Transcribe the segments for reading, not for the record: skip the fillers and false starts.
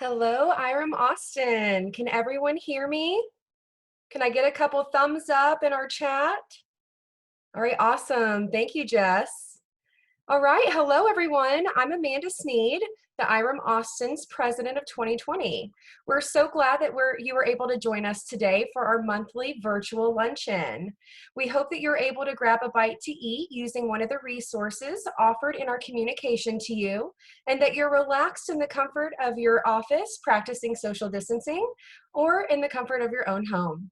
Hello, IREM Austin. Can everyone hear me? Can I get a couple thumbs up in our chat? All right, awesome. Thank you, Jess. All right, hello everyone. I'm Amanda Sneed, the IREM Austin's president of 2020. We're so glad that you were able to join us today for our monthly virtual luncheon. We hope that you're able to grab a bite to eat using one of the resources offered in our communication to you, and that you're relaxed in the comfort of your office practicing social distancing or in the comfort of your own home.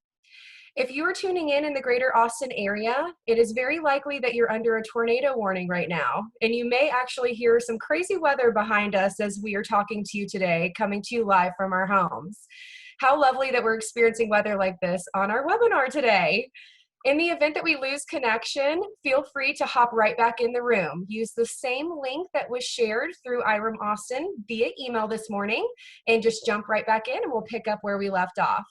If you are tuning in the greater Austin area, it is very likely that you're under a tornado warning right now, and you may actually hear some crazy weather behind us as we are talking to you today, coming to you live from our homes. How lovely that we're experiencing weather like this on our webinar today. In the event that we lose connection, feel free to hop right back in the room. Use the same link that was shared through IREM Austin via email this morning, and just jump right back in and we'll pick up where we left off.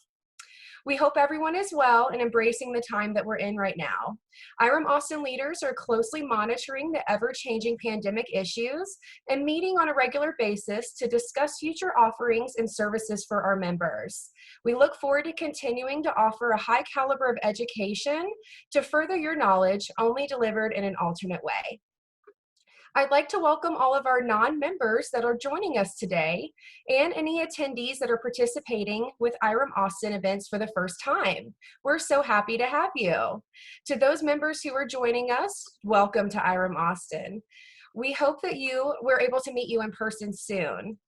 We hope everyone is well and embracing the time that we're in right now. IREM Austin leaders are closely monitoring the ever-changing pandemic issues and meeting on a regular basis to discuss future offerings and services for our members. We look forward to continuing to offer a high caliber of education to further your knowledge, only delivered in an alternate way. I'd like to welcome all of our non-members that are joining us today and any attendees that are participating with IREM Austin events for the first time. We're so happy to have you. To those members who are joining us, welcome to IREM Austin. We hope that we're able to meet you in person soon.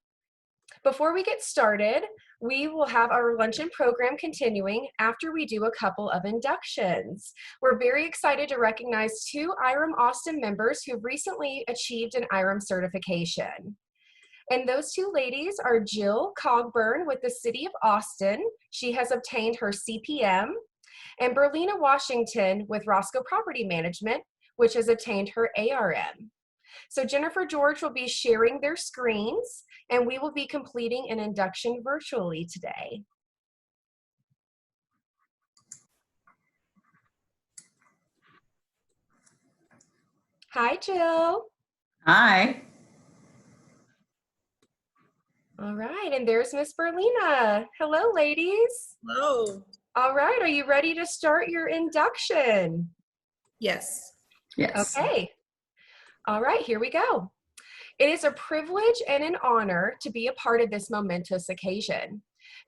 Before we get started, we will have our luncheon program continuing after we do a couple of inductions. We're very excited to recognize two IREM Austin members who've recently achieved an IREM certification. And those two ladies are Jill Cogburn with the City of Austin. She has obtained her CPM, and Berlina Washington with Roscoe Property Management, which has obtained her ARM. So Jennifer George will be sharing their screens, and we will be completing an induction virtually today. Hi, Jill. Hi. All right, and there's Miss Berlina. Hello, ladies. Hello. All right, are you ready to start your induction? Yes. Yes. Okay. All right, here we go. It is a privilege and an honor to be a part of this momentous occasion.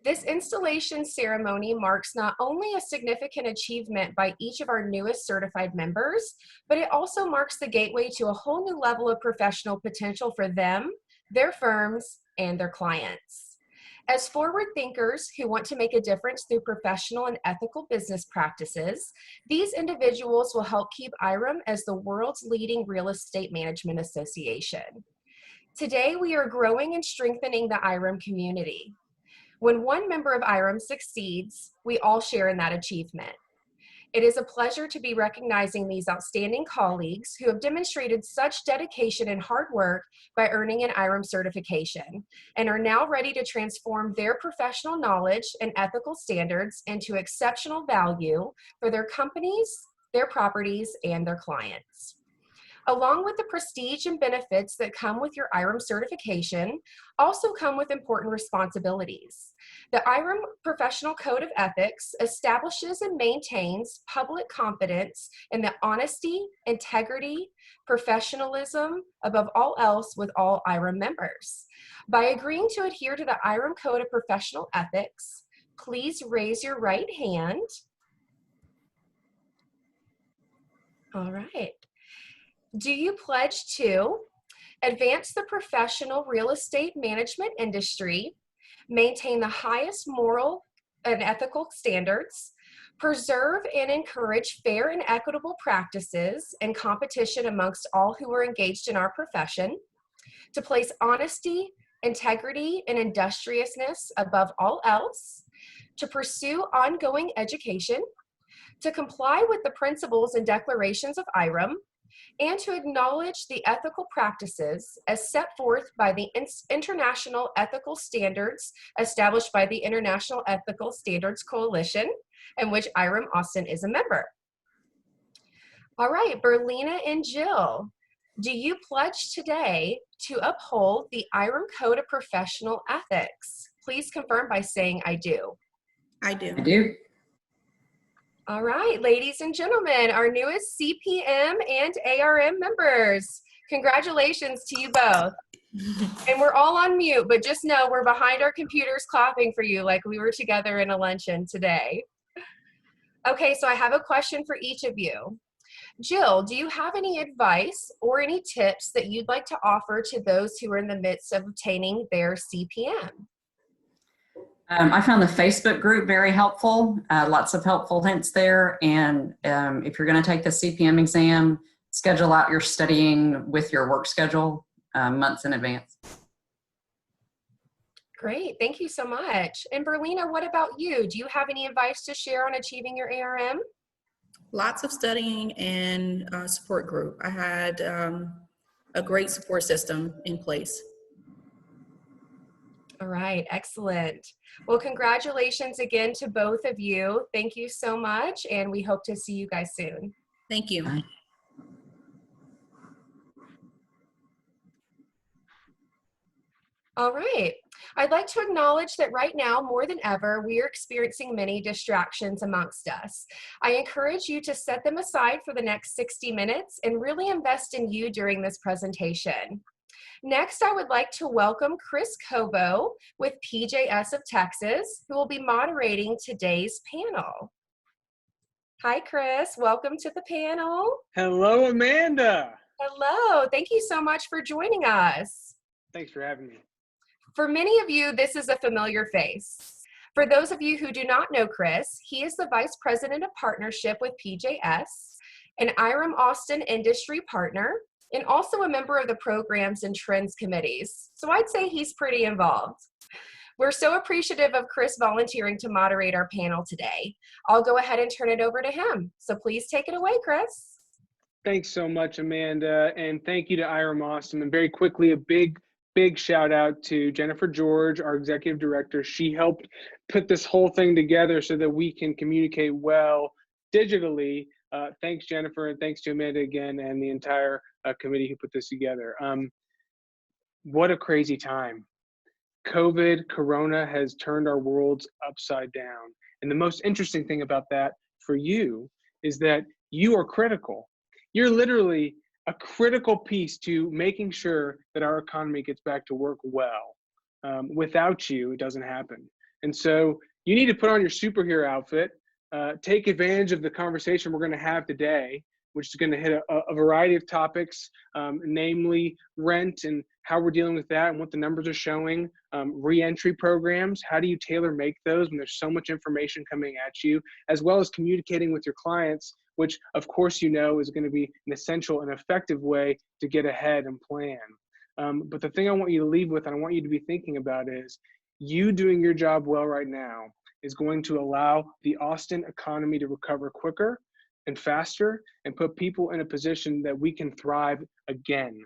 This installation ceremony marks not only a significant achievement by each of our newest certified members, but it also marks the gateway to a whole new level of professional potential for them, their firms, and their clients. As forward thinkers who want to make a difference through professional and ethical business practices, these individuals will help keep IREM as the world's leading real estate management association. Today, we are growing and strengthening the IREM community. When one member of IREM succeeds, we all share in that achievement. It is a pleasure to be recognizing these outstanding colleagues who have demonstrated such dedication and hard work by earning an IREM certification and are now ready to transform their professional knowledge and ethical standards into exceptional value for their companies, their properties, and their clients. Along with the prestige and benefits that come with your IREM certification, also come with important responsibilities. The IREM Professional Code of Ethics establishes and maintains public confidence in the honesty, integrity, professionalism, above all else with all IREM members. By agreeing to adhere to the IREM Code of Professional Ethics, please raise your right hand. All right. Do you pledge to advance the professional real estate management industry, maintain the highest moral and ethical standards, preserve and encourage fair and equitable practices and competition amongst all who are engaged in our profession, to place honesty, integrity, and industriousness above all else, to pursue ongoing education, to comply with the principles and declarations of IREM, and to acknowledge the ethical practices as set forth by the international ethical standards established by the International Ethical Standards Coalition, in which IREM Austin is a member. All right, Berlina and Jill, Do you pledge today to uphold the IREM Code of Professional Ethics? Please confirm by saying I do. I do. I do. All right, ladies and gentlemen, our newest CPM and ARM members. Congratulations to you both. And we're all on mute, but just know we're behind our computers clapping for you like we were together in a luncheon today. Okay, so I have a question for each of you. Jill, do you have any advice or any tips that you'd like to offer to those who are in the midst of obtaining their CPM? I found the Facebook group very helpful. Lots of helpful hints there. And if you're going to take the CPM exam, schedule out your studying with your work schedule months in advance. Great, thank you so much. And Berlina, what about you? Do you have any advice to share on achieving your ARM? Lots of studying and support group. I had a great support system in place. All right, excellent. Well, congratulations again to both of you. Thank you so much, and we hope to see you guys soon. Thank you. Bye. All right. I'd like to acknowledge that right now, more than ever, we are experiencing many distractions amongst us. I encourage you to set them aside for the next 60 minutes and really invest in you during this presentation. Next, I would like to welcome Chris Covo with PJS of Texas, who will be moderating today's panel. Hi, Chris. Welcome to the panel. Hello, Amanda. Hello. Thank you so much for joining us. Thanks for having me. For many of you, this is a familiar face. For those of you who do not know Chris, he is the Vice President of Partnership with PJS, an IREM Austin industry partner, and also a member of the Programs and Trends Committees. So I'd say he's pretty involved. We're so appreciative of Chris volunteering to moderate our panel today. I'll go ahead and turn it over to him. So please take it away, Chris. Thanks so much, Amanda, and thank you to IREM Austin. And very quickly, a big shout out to Jennifer George, our executive director. She helped put this whole thing together so that we can communicate well digitally. Thanks, Jennifer, and thanks to Amanda again and the entire committee who put this together. What a crazy time. Corona has turned our worlds upside down. And the most interesting thing about that for you is that you are critical. You're literally a critical piece to making sure that our economy gets back to work well. Without you, it doesn't happen. And so you need to put on your superhero outfit, take advantage of the conversation we're going to have today, which is going to hit a variety of topics, namely rent and how we're dealing with that and what the numbers are showing, re-entry programs, how do you tailor make those when there's so much information coming at you, as well as communicating with your clients, which of course you know is going to be an essential and effective way to get ahead and plan. But the thing I want you to leave with and I want you to be thinking about is you doing your job well right now is going to allow the Austin economy to recover quicker and faster and put people in a position that we can thrive again.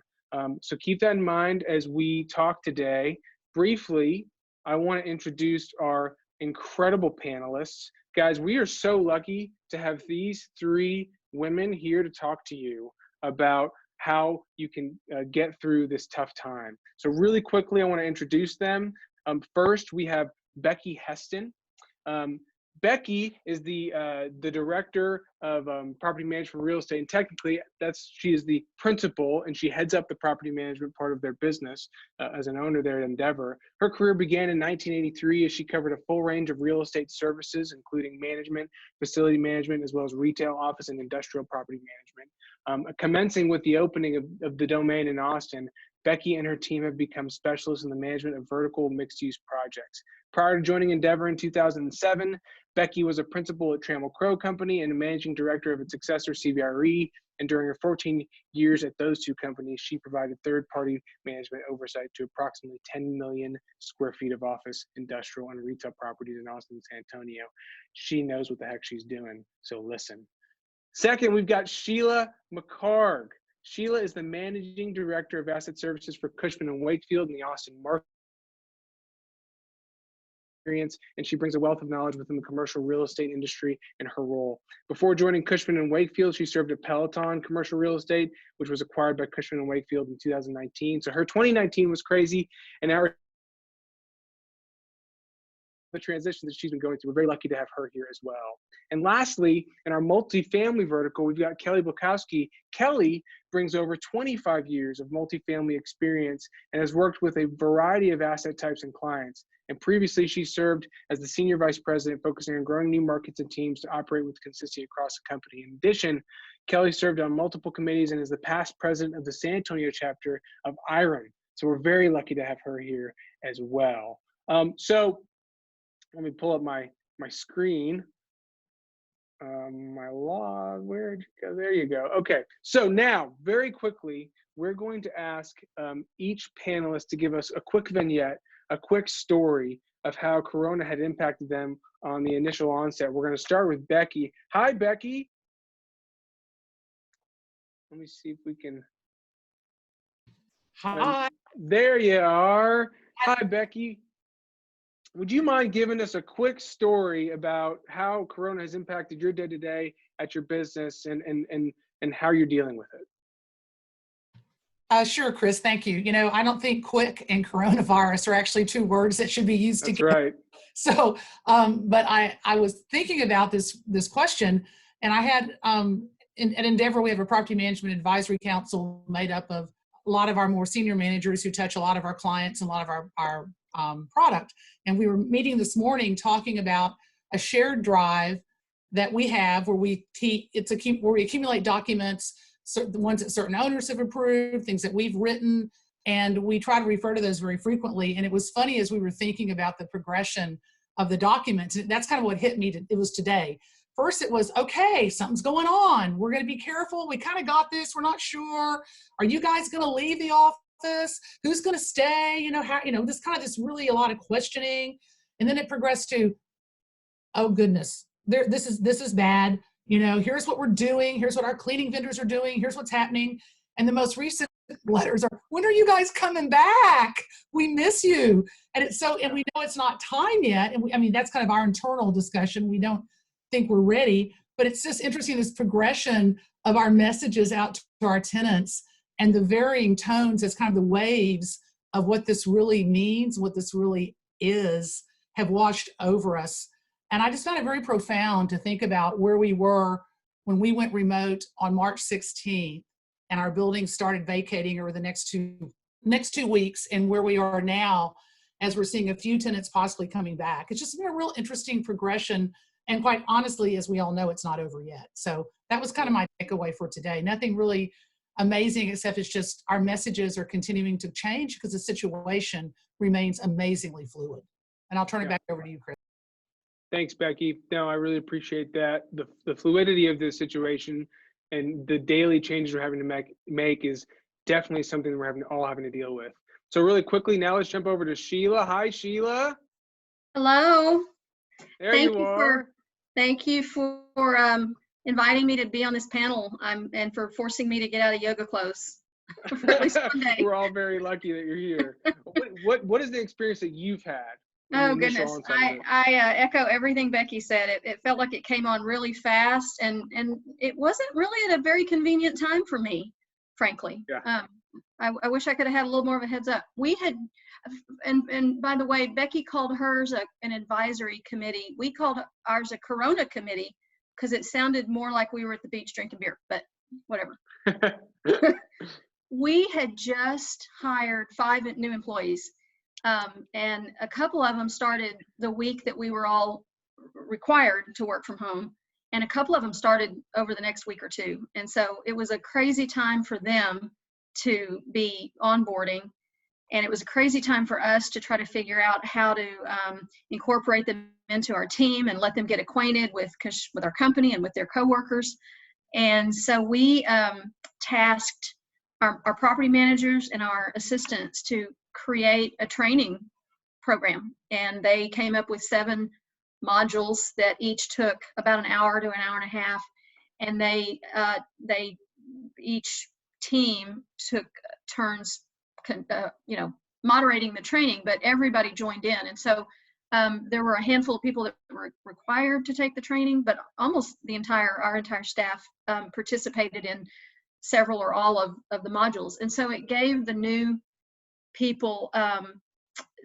So keep that in mind as we talk today. Briefly, I want to introduce our incredible panelists. Guys, we are so lucky to have these three women here to talk to you about how you can get through this tough time. So really quickly, I want to introduce them. First, we have Becky Heston. Becky is the director of property management real estate, and technically she is the principal, and she heads up the property management part of their business as an owner there at Endeavor. Her career began in 1983 as she covered a full range of real estate services, including management, facility management, as well as retail, office, and industrial property management. Commencing with the opening of the domain in Austin, Becky and her team have become specialists in the management of vertical mixed-use projects. Prior to joining Endeavor in 2007, Becky was a principal at Trammell Crow Company and a managing director of its successor, CBRE. And during her 14 years at those two companies, she provided third-party management oversight to approximately 10 million square feet of office, industrial, and retail properties in Austin and San Antonio. She knows what the heck she's doing, so listen. Second, we've got Sheila McHargue. Sheila is the managing director of asset services for Cushman & Wakefield in the Austin market. and she brings a wealth of knowledge within the commercial real estate industry in her role. Before joining Cushman & Wakefield, she served at Peloton Commercial Real Estate, which was acquired by Cushman & Wakefield in 2019. So her 2019 was crazy, and now the transition that she's been going through. We're very lucky to have her here as well. And lastly, in our multifamily vertical, we've got Kelly Blaskowsky. Kelly brings over 25 years of multifamily experience and has worked with a variety of asset types and clients. And previously, she served as the Senior Vice President, focusing on growing new markets and teams to operate with consistency across the company. In addition, Kelly served on multiple committees and is the past president of the San Antonio chapter of IREM. So we're very lucky to have her here as well. So let me pull up my screen. My log, where'd you go? There you go. Okay, so now very quickly, we're going to ask each panelist to give us a quick vignette, a quick story of how Corona had impacted them on the initial onset. We're going to start with Becky. Hi, Becky. Let me see if we can. Hi. There you are. Hi, Becky. Would you mind giving us a quick story about how Corona has impacted your day-to-day at your business and how you're dealing with it? Sure, Chris, thank you. You know, I don't think quick and coronavirus are actually two words that should be used That's together. right. So, but I was thinking about this question, and I had, at Endeavor, we have a property management advisory council made up of a lot of our more senior managers who touch a lot of our clients and a lot of our product. And we were meeting this morning talking about a shared drive that we have where we accumulate documents, the ones that certain owners have approved, things that we've written, and we try to refer to those very frequently. And it was funny as we were thinking about the progression of the documents. That's kind of what hit me. It was today. First, it was, okay, something's going on. We're going to be careful. We kind of got this. We're not sure. Are you guys going to leave the office? Who's going to stay? You know, how, you know, this kind of just really a lot of questioning. And then it progressed to, oh goodness, this is bad. You know, here's what we're doing. Here's what our cleaning vendors are doing. Here's what's happening. And the most recent letters are, when are you guys coming back? We miss you. And it's so, and we know it's not time yet. And I mean, that's kind of our internal discussion. We don't think we're ready, but it's just interesting, this progression of our messages out to our tenants and the varying tones as kind of the waves of what this really means, what this really is, have washed over us. And I just found it very profound to think about where we were when we went remote on March 16th and our building started vacating over the next two weeks, and where we are now as we're seeing a few tenants possibly coming back. It's just been a real interesting progression. And quite honestly, as we all know, it's not over yet. So that was kind of my takeaway for today. Nothing really amazing, except it's just our messages are continuing to change because the situation remains amazingly fluid. And I'll turn it back over to you, Chris. Thanks, Becky. No, I really appreciate that. The fluidity of this situation and the daily changes we're having to make is definitely something that we're all having to deal with. So really quickly, now let's jump over to Sheila. Hi, Sheila. Hello. There you are. Thank you for inviting me to be on this panel and for forcing me to get out of yoga clothes for at least one day. We're all very lucky that you're here. What is the experience that you've had? Oh goodness, I echo everything Becky said. It felt like it came on really fast, and it wasn't really at a very convenient time for me, frankly. Yeah. I wish I could have had a little more of a heads up. We had, and by the way, Becky called hers an advisory committee. We called ours a Corona committee because it sounded more like we were at the beach drinking beer, but whatever. We had just hired 5 new employees. And a couple of them started the week that we were all required to work from home. And a couple of them started over the next week or two. And so it was a crazy time for them to be onboarding. And it was a crazy time for us to try to figure out how to incorporate them into our team and let them get acquainted with our company and with their coworkers. And so we tasked our property managers and our assistants to create a training program, and they came up with 7 modules that each took about an hour to an hour and a half, and they each team took turns moderating the training, but everybody joined in. And so There were a handful of people that were required to take the training, but almost our entire staff participated in several or all of the modules. And so it gave the new people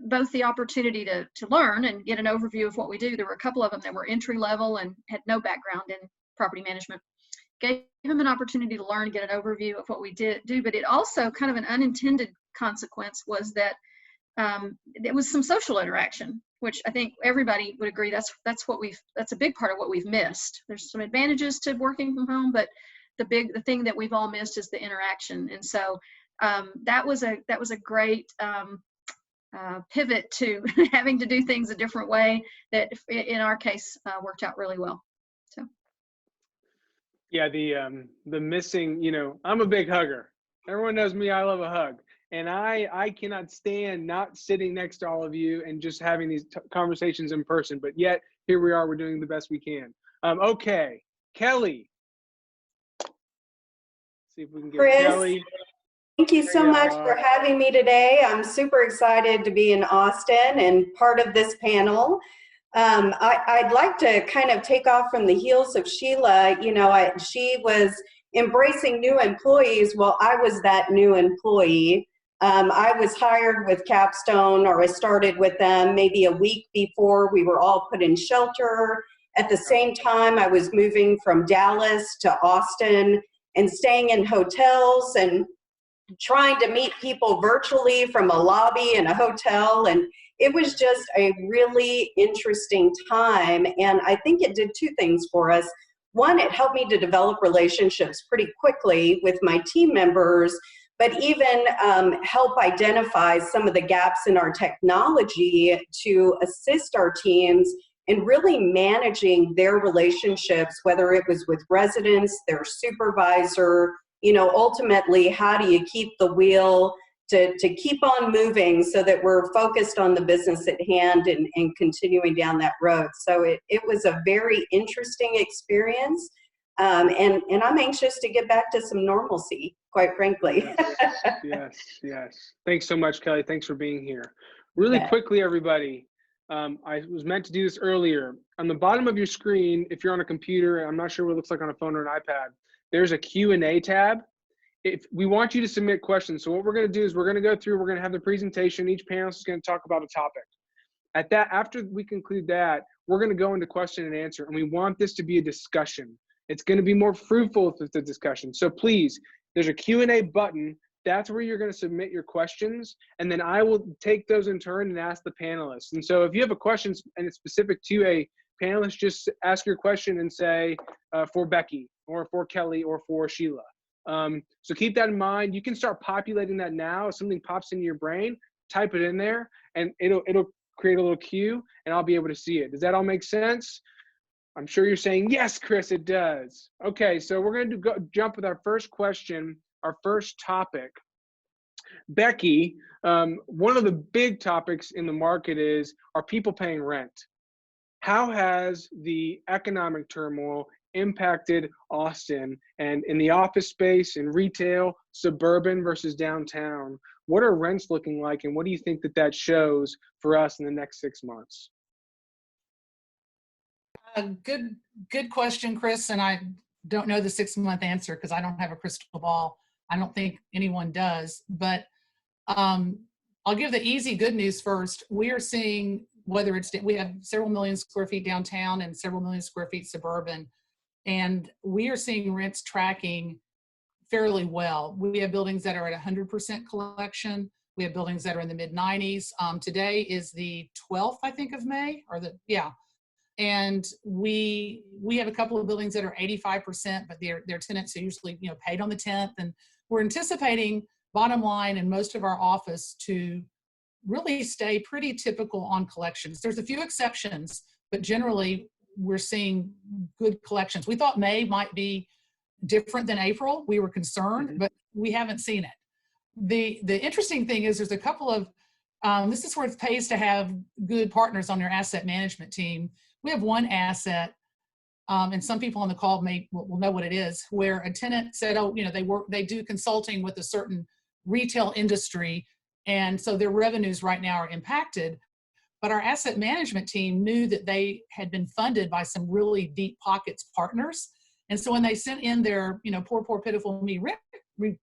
both the opportunity to learn and get an overview of what we do. There were a couple of them that were entry level and had no background in property management. Gave them an opportunity to learn, get an overview of what we do, but it also kind of an unintended consequence was that there was some social interaction, which I think everybody would agree that's a big part of what we've missed. There's some advantages to working from home, but the thing that we've all missed is the interaction. And so that was a great pivot to having to do things a different way that in our case worked out really well. So yeah, the missing, I'm a big hugger. Everyone knows me, I love a hug. And I cannot stand not sitting next to all of you and just having these conversations in person, but yet here we are, we're doing the best we can. Okay, Kelly. See if we can get Chris, Kelly. thank you so much for having me today. I'm super excited to be in Austin and part of this panel. I'd like to kind of take off from the heels of Sheila. She was embracing new employees. Well, I was that new employee. I was hired with Capstone, or I started with them maybe a week before we were all put in shelter. At the same time, I was moving from Dallas to Austin and staying in hotels and trying to meet people virtually from a lobby in a hotel. And it was just a really interesting time. And I think it did two things for us. One, it helped me to develop relationships pretty quickly with my team members, but even help identify some of the gaps in our technology to assist our teams in really managing their relationships, whether it was with residents, their supervisor, ultimately, how do you keep the wheel to keep on moving so that we're focused on the business at hand and continuing down that road. So it was a very interesting experience. And I'm anxious to get back to some normalcy, quite frankly. Yes. Thanks so much, Kelly. Thanks for being here. Really quickly, everybody. I was meant to do this earlier. On the bottom of your screen, if you're on a computer, I'm not sure what it looks like on a phone or an iPad, there's a Q&A tab. If we want you to submit questions. So what we're going to do is we're going to go through, we're going to have the presentation. Each panelist is going to talk about a topic. After we conclude that, we're going to go into question and answer. And we want this to be a discussion. It's going to be more fruitful with the discussion. So please, there's a Q&A button. That's where you're going to submit your questions. And then I will take those in turn and ask the panelists. And so if you have a question and it's specific to a panelist, just ask your question and say for Becky or for Kelly or for Sheila. So keep that in mind. You can start populating that now. If something pops into your brain, type it in there and it'll create a little queue and I'll be able to see it. Does that all make sense? I'm sure you're saying, yes, Chris, it does. Okay, so we're going to jump with our first question, our first topic. Becky, one of the big topics in the market is, are people paying rent? How has the economic turmoil impacted Austin and in the office space, in retail, suburban versus downtown? What are rents looking like, and what do you think that shows for us in the next 6 months? Good question, Chris. And I don't know the 6-month answer because I don't have a crystal ball. I don't think anyone does. But I'll give the easy good news first. We are seeing we have several million square feet downtown and several million square feet suburban. And we are seeing rents tracking fairly well. We have buildings that are at 100% collection. We have buildings that are in the mid-90s. Today is the 12th, I think, of May, and we have a couple of buildings that are 85%, but their tenants are usually paid on the 10th. And we're anticipating, bottom line, in most of our office to really stay pretty typical on collections. There's a few exceptions, but generally we're seeing good collections. We thought May might be different than April. We were concerned, but we haven't seen it. The interesting thing is there's a couple of, this is where it pays to have good partners on your asset management team. We have one asset, and some people on the call will know what it is, where a tenant said, they do consulting with a certain retail industry, and so their revenues right now are impacted. but our asset management team knew that they had been funded by some really deep pockets partners. And so when they sent in their, poor, pitiful me rent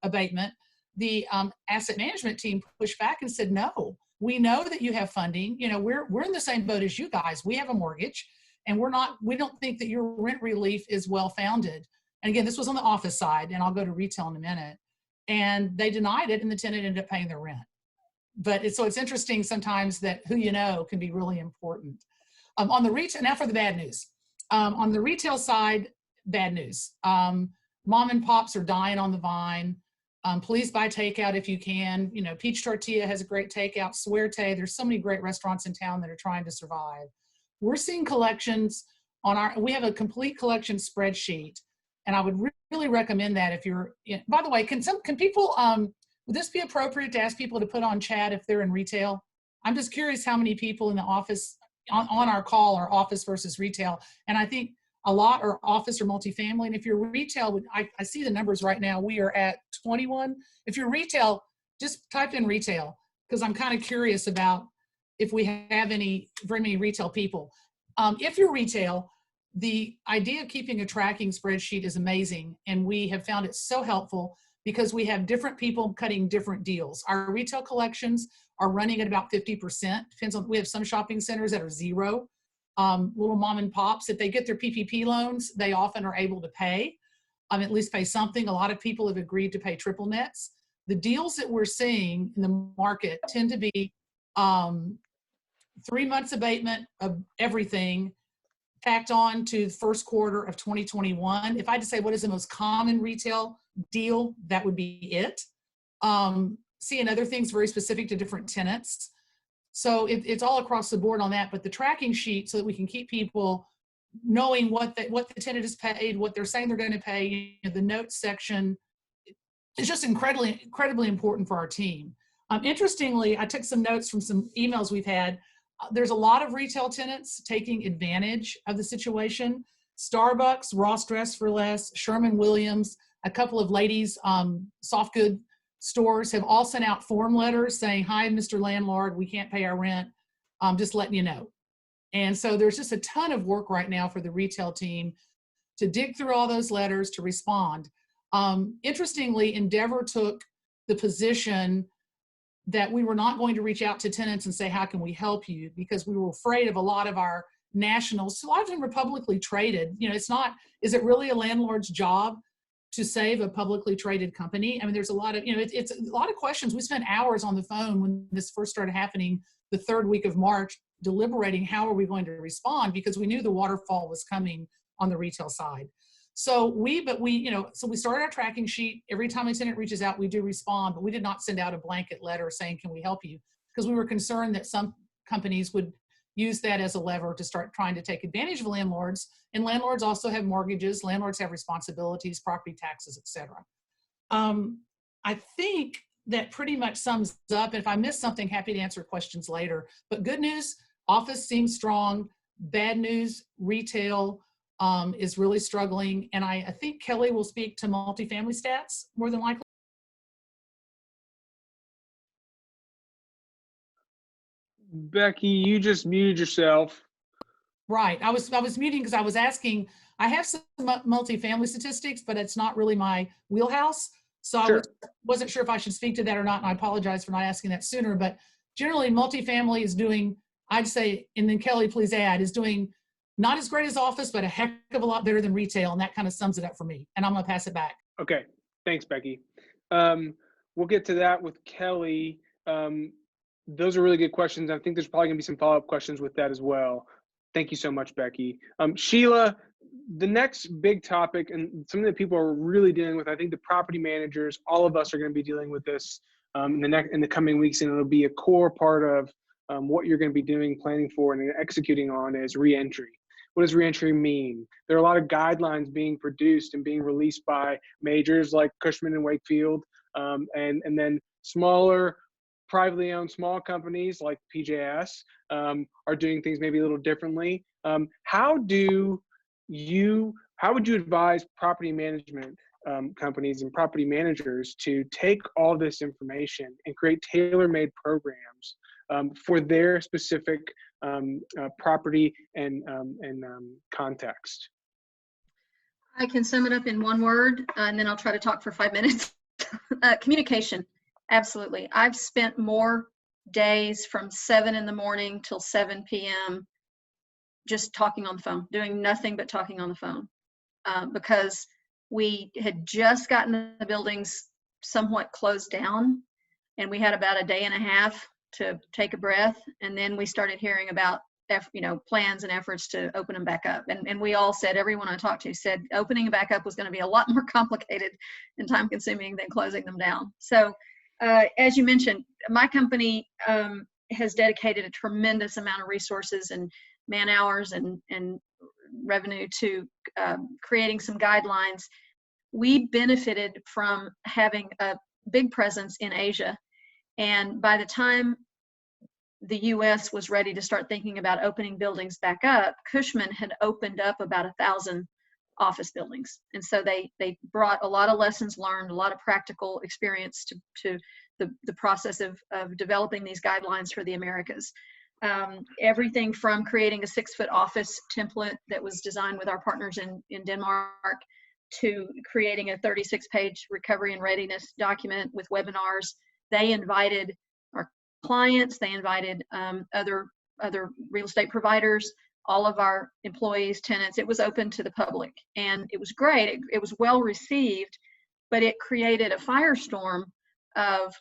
abatement, the asset management team pushed back and said, no, we know that you have funding. We're in the same boat as you guys. We have a mortgage, and we don't think that your rent relief is well-founded. And again, this was on the office side, and I'll go to retail in a minute. And they denied it, and the tenant ended up paying their rent. But it's interesting sometimes that who you know can be really important. On the retail, now for the bad news. On the retail side, bad news. Mom and pops are dying on the vine. Please buy takeout if you can. Peach Tortilla has a great takeout. Suerte, there's so many great restaurants in town that are trying to survive. We're seeing collections we have a complete collection spreadsheet, and I would really recommend that if you're, by the way, can people, would this be appropriate to ask people to put on chat if they're in retail? I'm just curious how many people in the office on our call are office versus retail. And I think a lot are office or multifamily. And if you're retail, I see the numbers right now. We are at 21. If you're retail, just type in retail, because I'm kind of curious about if we have very many retail people. If you're retail, the idea of keeping a tracking spreadsheet is amazing. And we have found it so helpful because we have different people cutting different deals. Our retail collections are running at about 50%. Depends on, we have some shopping centers that are 0. Little mom and pops, if they get their PPP loans, they often are able to pay, at least pay something. A lot of people have agreed to pay triple nets. The deals that we're seeing in the market tend to be 3 months abatement of everything tacked on to the first quarter of 2021. If I had to say what is the most common retail deal, that would be it. Seeing other things very specific to different tenants. So it's all across the board on that, but the tracking sheet so that we can keep people knowing what the tenant has paid, what they're saying they're going to pay, the notes section is just incredibly important for our team. Interestingly, I took some notes from some emails we've had. There's a lot of retail tenants taking advantage of the situation. Starbucks, Ross Dress for Less, Sherman-Williams, a couple of ladies, soft good stores have all sent out form letters saying, hi, Mr. Landlord, we can't pay our rent, just letting you know. And so there's just a ton of work right now for the retail team to dig through all those letters to respond. Interestingly, Endeavor took the position that we were not going to reach out to tenants and say, how can we help you? Because we were afraid of a lot of our nationals, a lot of them are publicly traded. It's not, is it really a landlord's job to save a publicly traded company? I mean, there's a lot of, it's a lot of questions. We spent hours on the phone when this first started happening the 3rd week of March, deliberating how are we going to respond, because we knew the waterfall was coming on the retail side. So we started our tracking sheet. Every time a tenant reaches out, we do respond, but we did not send out a blanket letter saying, can we help you? Because we were concerned that some companies would use that as a lever to start trying to take advantage of landlords. And landlords also have mortgages. Landlords have responsibilities, property taxes, et cetera. I think that pretty much sums up. If I missed something, happy to answer questions later. But good news, office seems strong. Bad news, retail is really struggling. And I think Kelly will speak to multifamily stats more than likely. Becky, you just muted yourself. Right. I was muting because I was asking, I have some multifamily statistics, but it's not really my wheelhouse. So sure. I wasn't sure if I should speak to that or not. And I apologize for not asking that sooner, but generally multifamily is doing, I'd say, and then Kelly, please add, is doing not as great as office, but a heck of a lot better than retail. And that kind of sums it up for me. And I'm going to pass it back. Okay. Thanks, Becky. We'll get to that with Kelly. Those are really good questions. I think there's probably going to be some follow-up questions with that as well. Thank you so much, Becky. Sheila, the next big topic, and something that people are really dealing with, I think the property managers, all of us are going to be dealing with this in the coming weeks, and it'll be a core part of what you're going to be doing, planning for, and executing on is reentry. What does reentry mean? There are a lot of guidelines being produced and being released by majors like Cushman and Wakefield, and then smaller, privately owned small companies like PJS are doing things maybe a little differently. How would you advise property management companies and property managers to take all this information and create tailor-made programs for their specific property and context? I can sum it up in one word, and then I'll try to talk for 5 minutes. Communication, absolutely. I've spent more days from 7 in the morning till 7 p.m. just talking on the phone, doing nothing but talking on the phone, because we had just gotten the buildings somewhat closed down, and we had about a day and a half to take a breath, and then we started hearing about plans and efforts to open them back up. And we all said, everyone I talked to said opening them back up was going to be a lot more complicated and time consuming than closing them down. So as you mentioned, my company has dedicated a tremendous amount of resources and man hours and revenue to creating some guidelines. We benefited from having a big presence in Asia. And by the time the US was ready to start thinking about opening buildings back up, Cushman had opened up about 1,000 office buildings. And so they brought a lot of lessons learned, a lot of practical experience to the process of developing these guidelines for the Americas. Everything from creating a 6-foot office template that was designed with our partners in Denmark, to creating a 36-page recovery and readiness document with webinars. They invited our clients, they invited other real estate providers, all of our employees, tenants. It was open to the public, and it was great. It was well received, but it created a firestorm of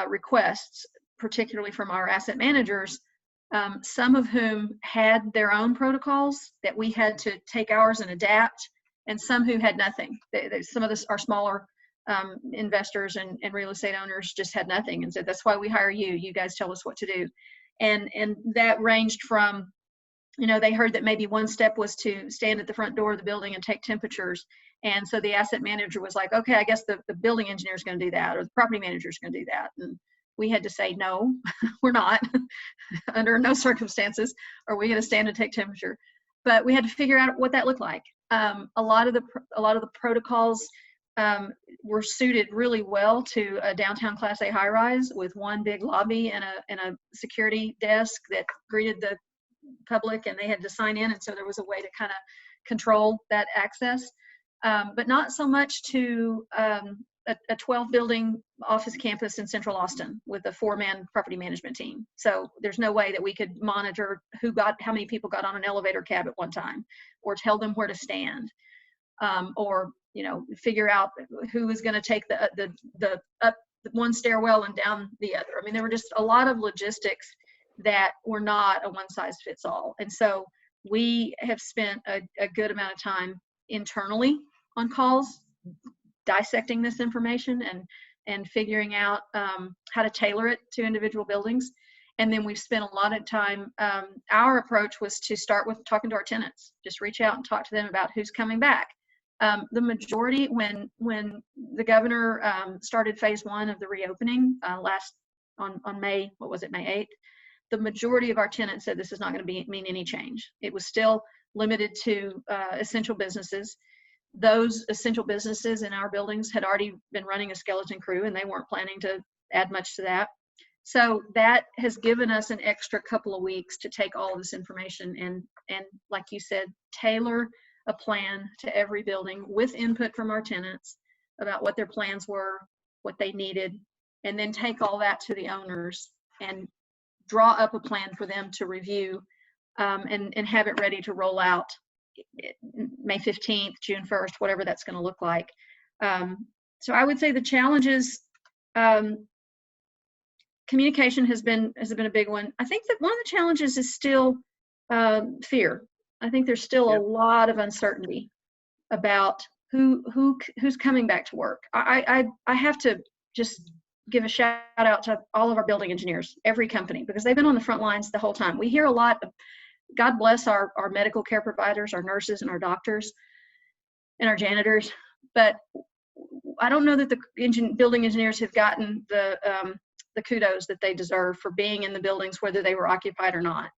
requests, particularly from our asset managers, some of whom had their own protocols that we had to take ours and adapt, and some who had nothing. Some of our smaller investors and real estate owners just had nothing and said, that's why we hire you. You guys tell us what to do. And that ranged from, they heard that maybe one step was to stand at the front door of the building and take temperatures. And so the asset manager was like, okay, I guess the building engineer is going to do that, or the property manager is going to do that. And we had to say, no, we're not. Under no circumstances are we going to stand and take temperature. But we had to figure out what that looked like. A lot of the protocols were suited really well to a downtown Class A high-rise with one big lobby and a security desk that greeted the public, and they had to sign in, and so there was a way to kind of control that access, but not so much to a 12-building office campus in Central Austin with a 4-man property management team. So there's no way that we could monitor how many people got on an elevator cab at one time, or tell them where to stand, or figure out who was going to take the up one stairwell and down the other. I mean, there were just a lot of logistics that were not a one-size-fits-all. And so we have spent a good amount of time internally on calls, dissecting this information and figuring out how to tailor it to individual buildings. And then we've spent a lot of time, our approach was to start with talking to our tenants, just reach out and talk to them about who's coming back. The majority, when the governor started phase 1 of the reopening on May 8th, the majority of our tenants said this is not going to mean any change. It was still limited to essential businesses. Those essential businesses in our buildings had already been running a skeleton crew, and they weren't planning to add much to that. So that has given us an extra couple of weeks to take all of this information and like you said, tailor a plan to every building with input from our tenants about what their plans were, what they needed, and then take all that to the owners and draw up a plan for them to review and have it ready to roll out May 15th, June 1st, whatever that's going to look like. So I would say the challenges, communication has been a big one. I think that one of the challenges is still fear. I think there's still a lot of uncertainty about who's coming back to work. I have to just give a shout out to all of our building engineers, every company, because they've been on the front lines the whole time. We hear a lot of, God bless our medical care providers, our nurses and our doctors and our janitors, but I don't know that the building engineers have gotten the kudos that they deserve for being in the buildings, whether they were occupied or not.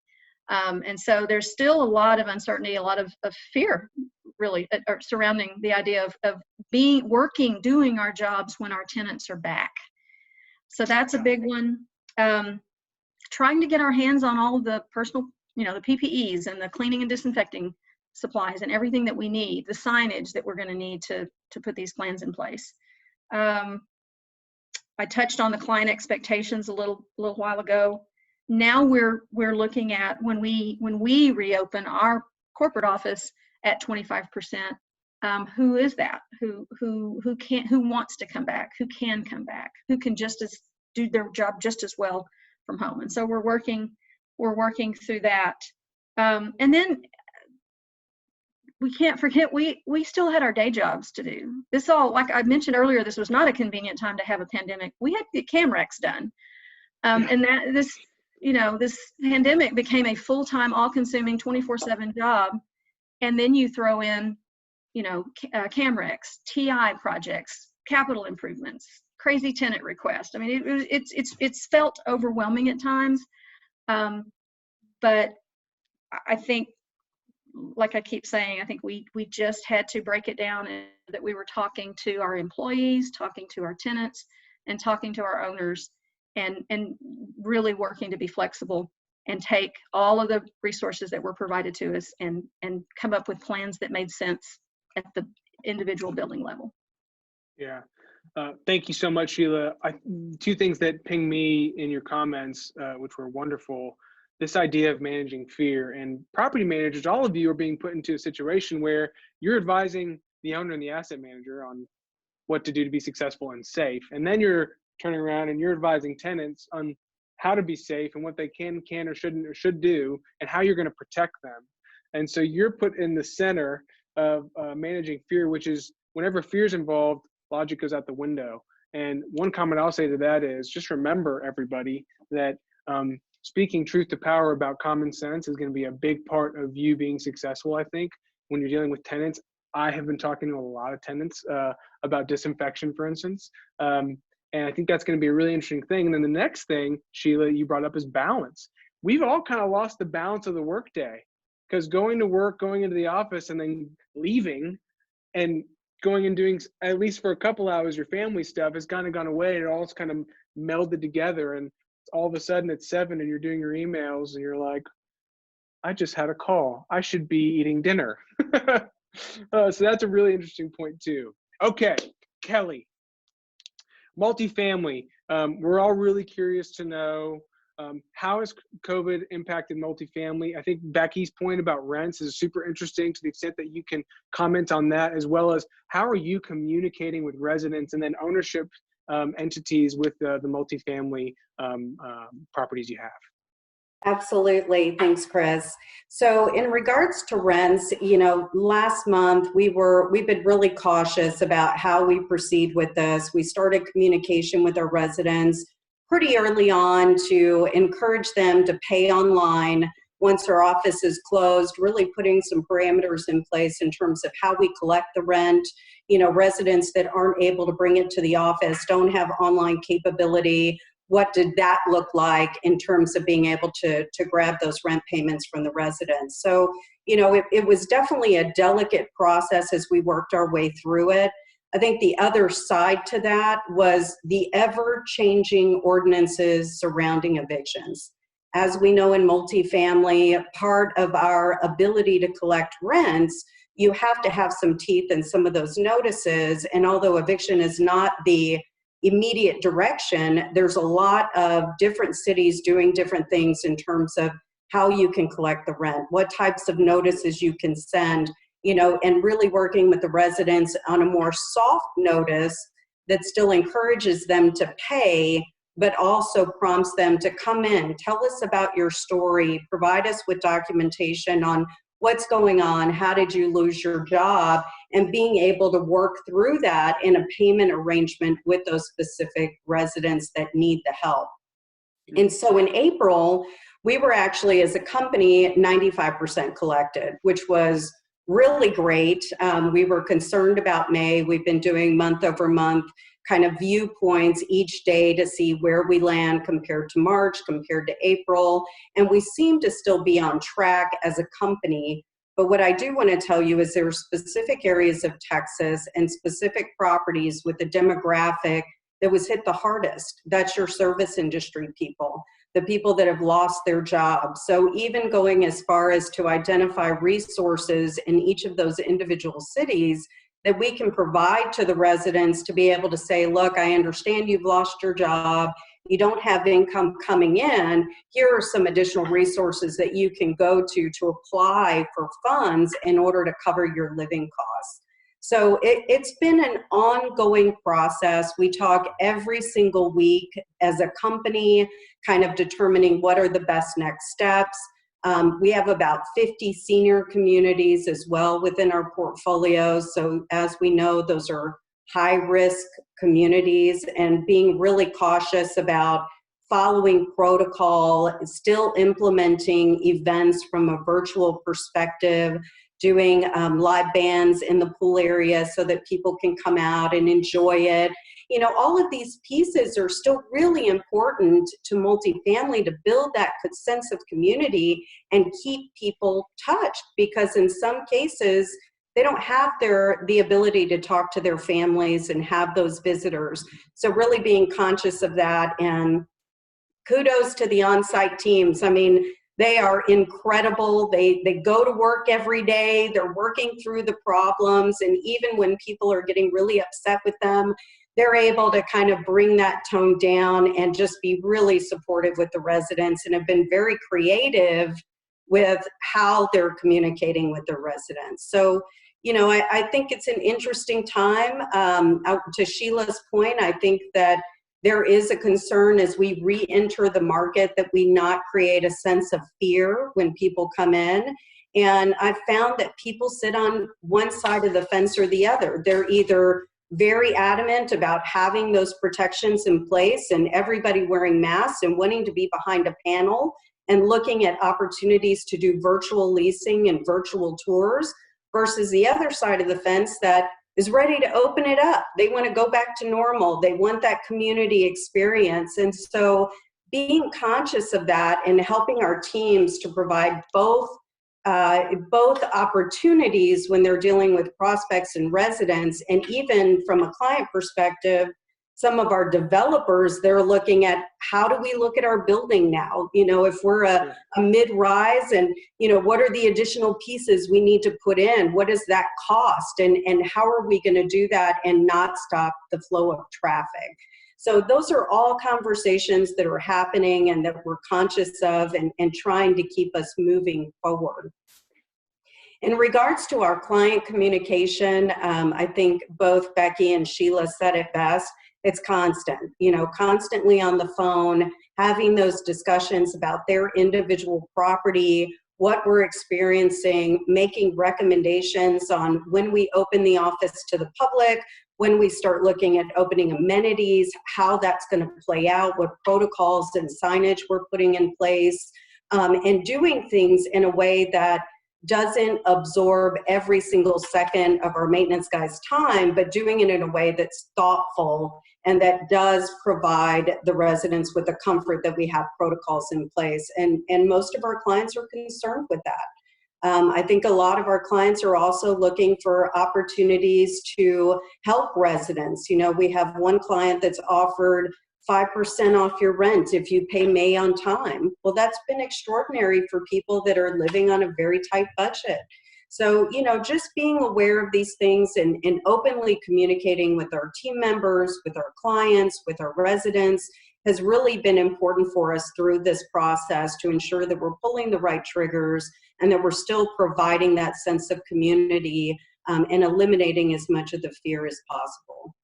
And so there's still a lot of uncertainty, a lot of fear, really, surrounding the idea of doing our jobs when our tenants are back. So that's a big one. trying to get our hands on all of the personal, the PPEs and the cleaning and disinfecting supplies and everything that we need, the signage that we're going to need to put these plans in place. I touched on the client expectations a little while ago. Now we're looking at when we reopen our corporate office at 25%. Who is that? Who wants to come back? Who can come back? Who can do their job just as well from home? And so we're working through that. And then we can't forget we still had our day jobs to do. This all, like I mentioned earlier, this was not a convenient time to have a pandemic. We had to get CAMREX done, and that this pandemic became a full-time, all-consuming, 24/7 job. And then you throw in, CAMREX, TI projects, capital improvements, crazy tenant requests. I mean, it's felt overwhelming at times, but I think, like I keep saying, I think we just had to break it down, and that we were talking to our employees, talking to our tenants, and talking to our owners, and really working to be flexible and take all of the resources that were provided to us and come up with plans that made sense at the individual building level. Yeah. Thank you so much, Sheila. Two things that pinged me in your comments, which were wonderful. This idea of managing fear, and property managers, all of you are being put into a situation where you're advising the owner and the asset manager on what to do to be successful and safe. And then you're turning around and you're advising tenants on how to be safe and what they can or should do, and how you're going to protect them. And so you're put in the center of managing fear, which is whenever fear is involved, logic goes out the window. And one comment I'll say to that is just remember, everybody, that speaking truth to power about common sense is going to be a big part of you being successful, I think, when you're dealing with tenants. I have been talking to a lot of tenants about disinfection, for instance. And I think that's going to be a really interesting thing. And then the next thing, Sheila, you brought up is balance. We've all kind of lost the balance of the workday, because going to work, going into the office, and then leaving and going and doing, at least for a couple hours, your family stuff has kind of gone away. It all's kind of melded together. And all of a sudden it's 7 and you're doing your emails and you're like, I just had a call. I should be eating dinner. So that's a really interesting point too. Okay, Kelly. Multifamily, we're all really curious to know how has COVID impacted multifamily. I think Becky's point about rents is super interesting, to the extent that you can comment on that, as well as how are you communicating with residents and then ownership entities with the multifamily properties you have. Absolutely. Thanks, Chris. So in regards to rents, last month we've been really cautious about how we proceed with this. We started communication with our residents pretty early on to encourage them to pay online once our office is closed, really putting some parameters in place in terms of how we collect the rent. Residents that aren't able to bring it to the office, don't have online capability. What did that look like in terms of being able to grab those rent payments from the residents? So, it was definitely a delicate process as we worked our way through it. I think the other side to that was the ever-changing ordinances surrounding evictions. As we know in multifamily, part of our ability to collect rents, you have to have some teeth in some of those notices. And although eviction is not the immediate direction, there's a lot of different cities doing different things in terms of how you can collect the rent, what types of notices you can send, and really working with the residents on a more soft notice that still encourages them to pay, but also prompts them to come in, tell us about your story, provide us with documentation on what's going on, how did you lose your job, and being able to work through that in a payment arrangement with those specific residents that need the help. And so in April, we were actually, as a company, 95% collected, which was really great. We were concerned about May. We've been doing month over month kind of viewpoints each day to see where we land compared to March, compared to April, and we seem to still be on track as a company. But what I do want to tell you is there are specific areas of Texas and specific properties with the demographic that was hit the hardest. That's your service industry people, the people that have lost their jobs. So even going as far as to identify resources in each of those individual cities that we can provide to the residents to be able to say, look, I understand you've lost your job, you don't have income coming in, here are some additional resources that you can go to apply for funds in order to cover your living costs. So it's been an ongoing process. We talk every single week as a company, kind of determining what are the best next steps. We have about 50 senior communities as well within our portfolio. So as we know, those are high risk communities, and being really cautious about following protocol, still implementing events from a virtual perspective, doing live bands in the pool area so that people can come out and enjoy it. You know, all of these pieces are still really important to multifamily to build that sense of community and keep people touched, because in some cases, they don't have the ability to talk to their families and have those visitors. So really being conscious of that, and kudos to the on-site teams. I mean, they are incredible. They go to work every day. They're working through the problems. And even when people are getting really upset with them, they're able to kind of bring that tone down and just be really supportive with the residents, and have been very creative with how they're communicating with their residents. So, you know, I think it's an interesting time. To Sheila's point, I think that there is a concern as we re-enter the market that we not create a sense of fear when people come in. And I've found that people sit on one side of the fence or the other. They're either very adamant about having those protections in place and everybody wearing masks and wanting to be behind a panel and looking at opportunities to do virtual leasing and virtual tours, versus the other side of the fence that is ready to open it up. They want to go back to normal. They want that community experience. And so being conscious of that and helping our teams to provide both opportunities when they're dealing with prospects and residents, and even from a client perspective, some of our developers, they're looking at how do we look at our building now? You know, if we're a mid-rise, and, you know, what are the additional pieces we need to put in? What does that cost? And how are we going to do that and not stop the flow of traffic? So those are all conversations that are happening and that we're conscious of and trying to keep us moving forward. In regards to our client communication, I think both Becky and Sheila said it best. It's constant, you know, constantly on the phone, having those discussions about their individual property, what we're experiencing, making recommendations on when we open the office to the public, when we start looking at opening amenities, how that's going to play out, what protocols and signage we're putting in place, and doing things in a way that doesn't absorb every single second of our maintenance guys' time, but doing it in a way that's thoughtful and that does provide the residents with the comfort that we have protocols in place. And most of our clients are concerned with that. I think a lot of our clients are also looking for opportunities to help residents. You know, we have one client that's offered 5% off your rent if you pay May on time. Well, that's been extraordinary for people that are living on a very tight budget. So, you know, just being aware of these things and openly communicating with our team members, with our clients, with our residents has really been important for us through this process to ensure that we're pulling the right triggers and that we're still providing that sense of community and eliminating as much of the fear as possible.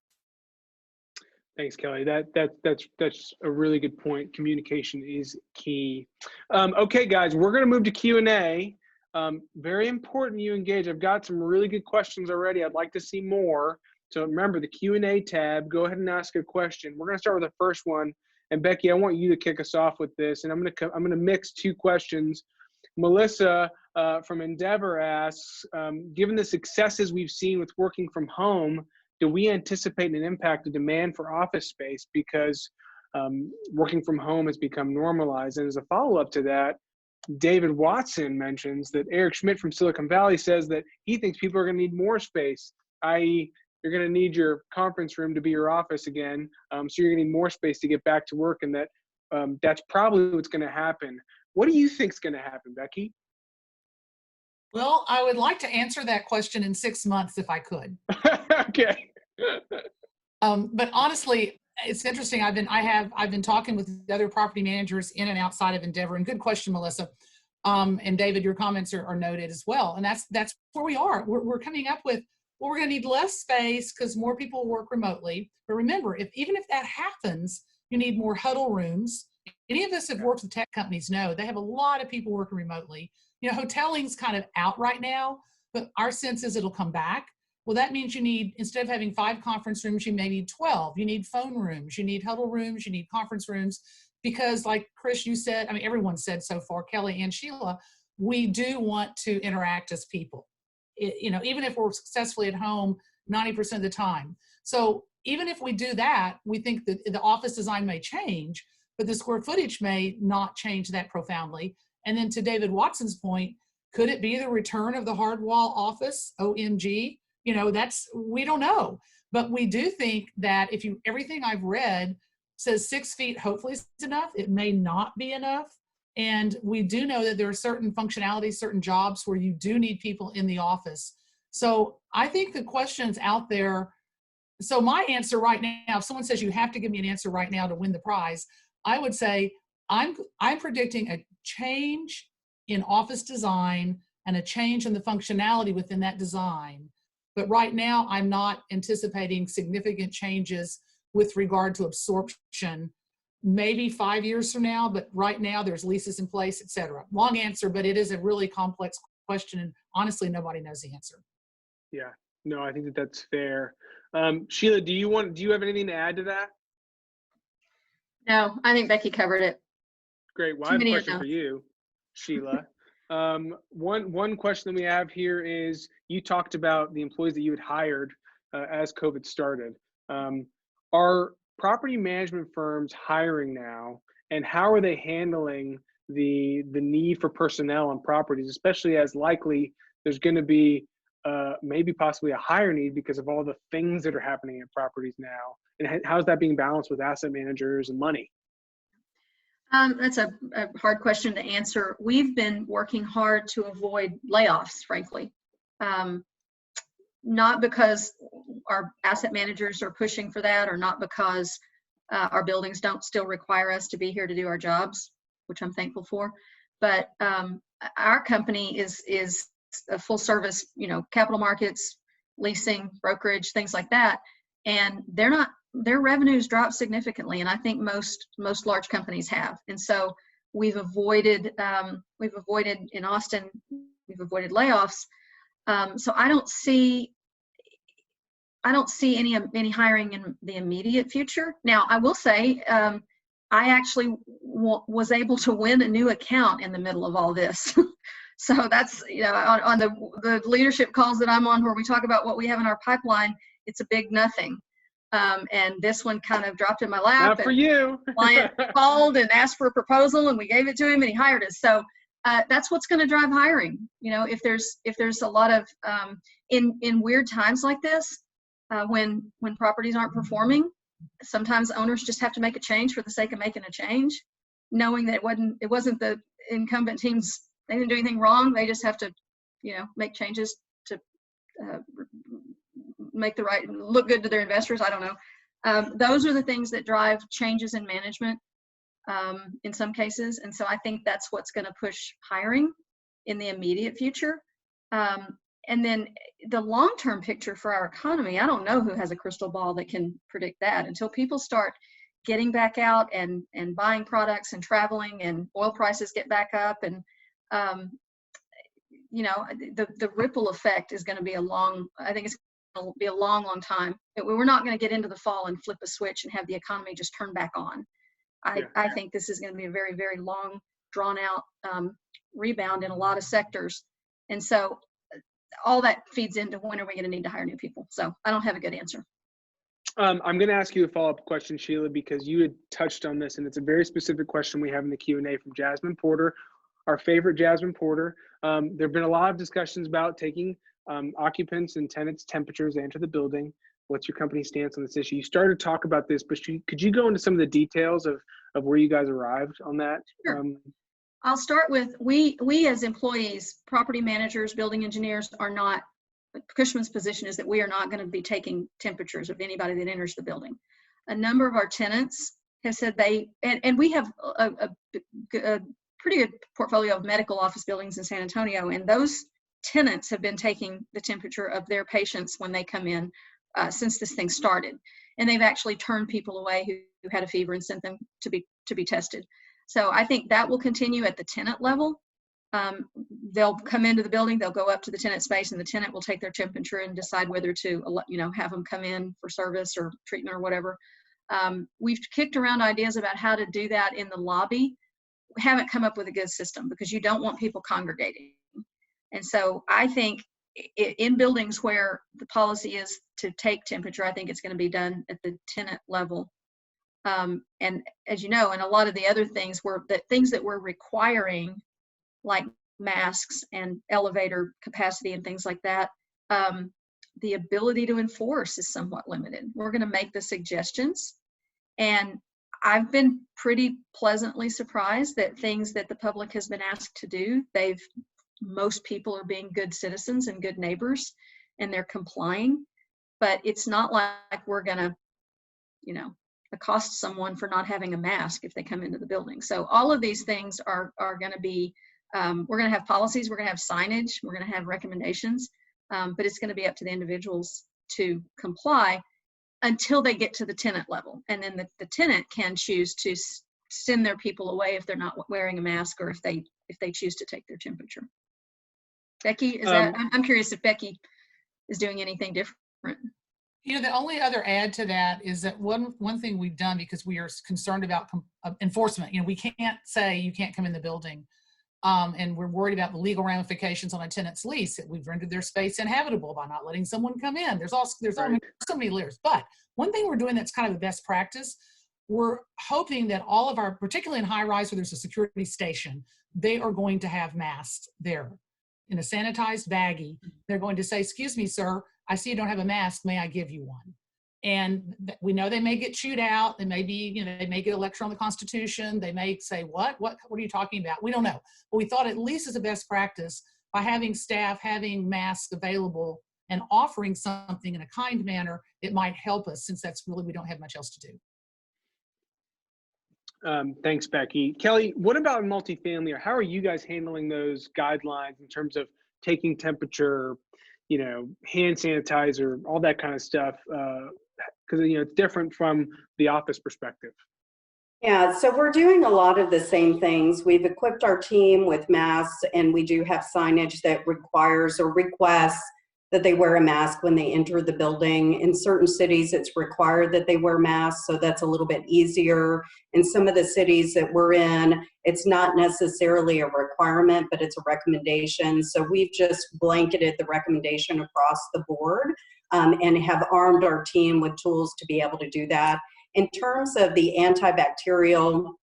Thanks, Kelly. That's a really good point. Communication is key. Okay, guys, we're going to move to Q&A. Very important you engage. I've got some really good questions already. I'd like to see more. So remember the Q&A tab. Go ahead and ask a question. We're going to start with the first one. And Becky, I want you to kick us off with this. And I'm going to mix two questions. Melissa from Endeavor asks, given the successes we've seen with working from home, do we anticipate an impact of demand for office space because working from home has become normalized? And as a follow-up to that, David Watson mentions that Eric Schmidt from Silicon Valley says that he thinks people are going to need more space, i.e. you're going to need your conference room to be your office again. So you're going to need more space to get back to work, and that that's probably what's going to happen. What do you think is going to happen, Becky? Well, I would like to answer that question in 6 months if I could. Okay. But honestly, it's interesting. I've been talking with the other property managers in and outside of Endeavor, and good question, Melissa. And David, your comments are noted as well. And that's where we are. We're coming up with, well, we're going to need less space because more people work remotely. But remember, even if that happens, you need more huddle rooms. Any of us have worked with tech companies know they have a lot of people working remotely. You know, hoteling's kind of out right now, but our sense is it'll come back. Well, that means you need, instead of having 5 conference rooms, you may need 12. You need phone rooms, you need huddle rooms, you need conference rooms, because like Chris, you said, I mean, everyone said so far, Kelly and Sheila, we do want to interact as people. You know, even if we're successfully at home 90% of the time. So even if we do that, we think that the office design may change, but the square footage may not change that profoundly. And then to David Watson's point, could it be the return of the hard wall office? OMG. You know, we don't know. But we do think that everything I've read says 6 feet hopefully is enough. It may not be enough. And we do know that there are certain functionalities, certain jobs where you do need people in the office. So I think the question's out there. So my answer right now, if someone says you have to give me an answer right now to win the prize, I would say I'm predicting a change in office design and a change in the functionality within that design. But right now, I'm not anticipating significant changes with regard to absorption. Maybe 5 years from now, but right now there's leases in place, et cetera. Long answer, but it is a really complex question, and honestly, nobody knows the answer. Yeah, no, I think that's fair. Sheila, do you have anything to add to that? No, I think Becky covered it. Great. Well, I have a question for you, Sheila. One question that we have here is, you talked about the employees that you had hired as COVID started. Are property management firms hiring now, and how are they handling the need for personnel on properties, especially as likely there's going to be maybe possibly a higher need because of all the things that are happening at properties now? And how's that being balanced with asset managers and money? That's a hard question to answer. We've been working hard to avoid layoffs, frankly. Not because our asset managers are pushing for that, or not because our buildings don't still require us to be here to do our jobs, which I'm thankful for. But our company is a full service, capital markets, leasing, brokerage, things like that. And their revenues dropped significantly. And I think most large companies have. And so we've avoided in Austin, we've avoided layoffs. So I don't see any hiring in the immediate future. Now, I will say, I actually was able to win a new account in the middle of all this. So that's, on the leadership calls that I'm on, where we talk about what we have in our pipeline, it's a big nothing. And this one kind of dropped in my lap. Not for you. Client called and asked for a proposal, and we gave it to him, and he hired us. So that's what's going to drive hiring. If there's a lot of in weird times like this, when properties aren't performing, sometimes owners just have to make a change for the sake of making a change, knowing that it wasn't the incumbent teams. They didn't do anything wrong. They just have to, make changes to make look good to their investors. I don't know. Those are the things that drive changes in management in some cases. And so I think that's what's going to push hiring in the immediate future. And then the long-term picture for our economy, I don't know who has a crystal ball that can predict that until people start getting back out and buying products and traveling, and oil prices get back up. And, the ripple effect is going to be I think it's going to be a long, long time. We're not going to get into the fall and flip a switch and have the economy just turn back on. I think this is going to be a very, very long, drawn out rebound in a lot of sectors. And so all that feeds into when are we going to need to hire new people. So I don't have a good answer. I'm going to ask you a follow-up question, Sheila, because you had touched on this, and it's a very specific question we have in the Q&A from Jasmine Porter, our favorite Jasmine Porter. There have been a lot of discussions about taking occupants and tenants' temperatures to enter the building. What's your company stance on this issue? You started to talk about this, but could you go into some of the details of where you guys arrived on that? Sure. I'll start with, we as employees, property managers, building engineers are not, Cushman's position is that we are not going to be taking temperatures of anybody that enters the building. A number of our tenants have said and we have a pretty good portfolio of medical office buildings in San Antonio, and those tenants have been taking the temperature of their patients when they come in since this thing started. And they've actually turned people away who had a fever and sent them to be tested. So I think that will continue at the tenant level. They'll come into the building, they'll go up to the tenant space, and the tenant will take their temperature and decide whether to, have them come in for service or treatment or whatever. We've kicked around ideas about how to do that in the lobby. We haven't come up with a good system because you don't want people congregating. And so I think in buildings where the policy is to take temperature, I think it's going to be done at the tenant level. And as you know, and a lot of the other things things that we're requiring, like masks and elevator capacity and things like that, the ability to enforce is somewhat limited. We're going to make the suggestions, and I've been pretty pleasantly surprised that things that the public has been asked to do, most people are being good citizens and good neighbors, and they're complying. But it's not like we're going to, accost someone for not having a mask if they come into the building. So all of these things are going to be, we're going to have policies, we're going to have signage, we're going to have recommendations, but it's going to be up to the individuals to comply until they get to the tenant level. And then the tenant can choose to send their people away if they're not wearing a mask, or if they choose to take their temperature. Becky, I'm curious if Becky is doing anything different. The only other add to that is that one thing we've done, because we are concerned about enforcement. We can't say you can't come in the building, and we're worried about the legal ramifications on a tenant's lease, that we've rendered their space inhabitable by not letting someone come in. There's so many layers. But one thing we're doing that's kind of a best practice, we're hoping that all of our, particularly in high rise where there's a security station, they are going to have masks there in a sanitized baggie. They're going to say, "Excuse me, sir, I see you don't have a mask. May I give you one?" And we know they may get chewed out. They may be, they may get a lecture on the Constitution. They may say, what are you talking about? We don't know. But we thought at least as a best practice, by having staff having masks available and offering something in a kind manner, it might help us, since we don't have much else to do. Thanks, Becky. Kelly, what about multifamily? Or how are you guys handling those guidelines in terms of taking temperature, hand sanitizer, all that kind of stuff? Because it's different from the office perspective. Yeah, so we're doing a lot of the same things. We've equipped our team with masks, and we do have signage that requires or requests that they wear a mask when they enter the building. In certain cities, it's required that they wear masks, so that's a little bit easier. In some of the cities that we're in, it's not necessarily a requirement, but it's a recommendation. So we've just blanketed the recommendation across the board, and have armed our team with tools to be able to do that. In terms of the antibacterial,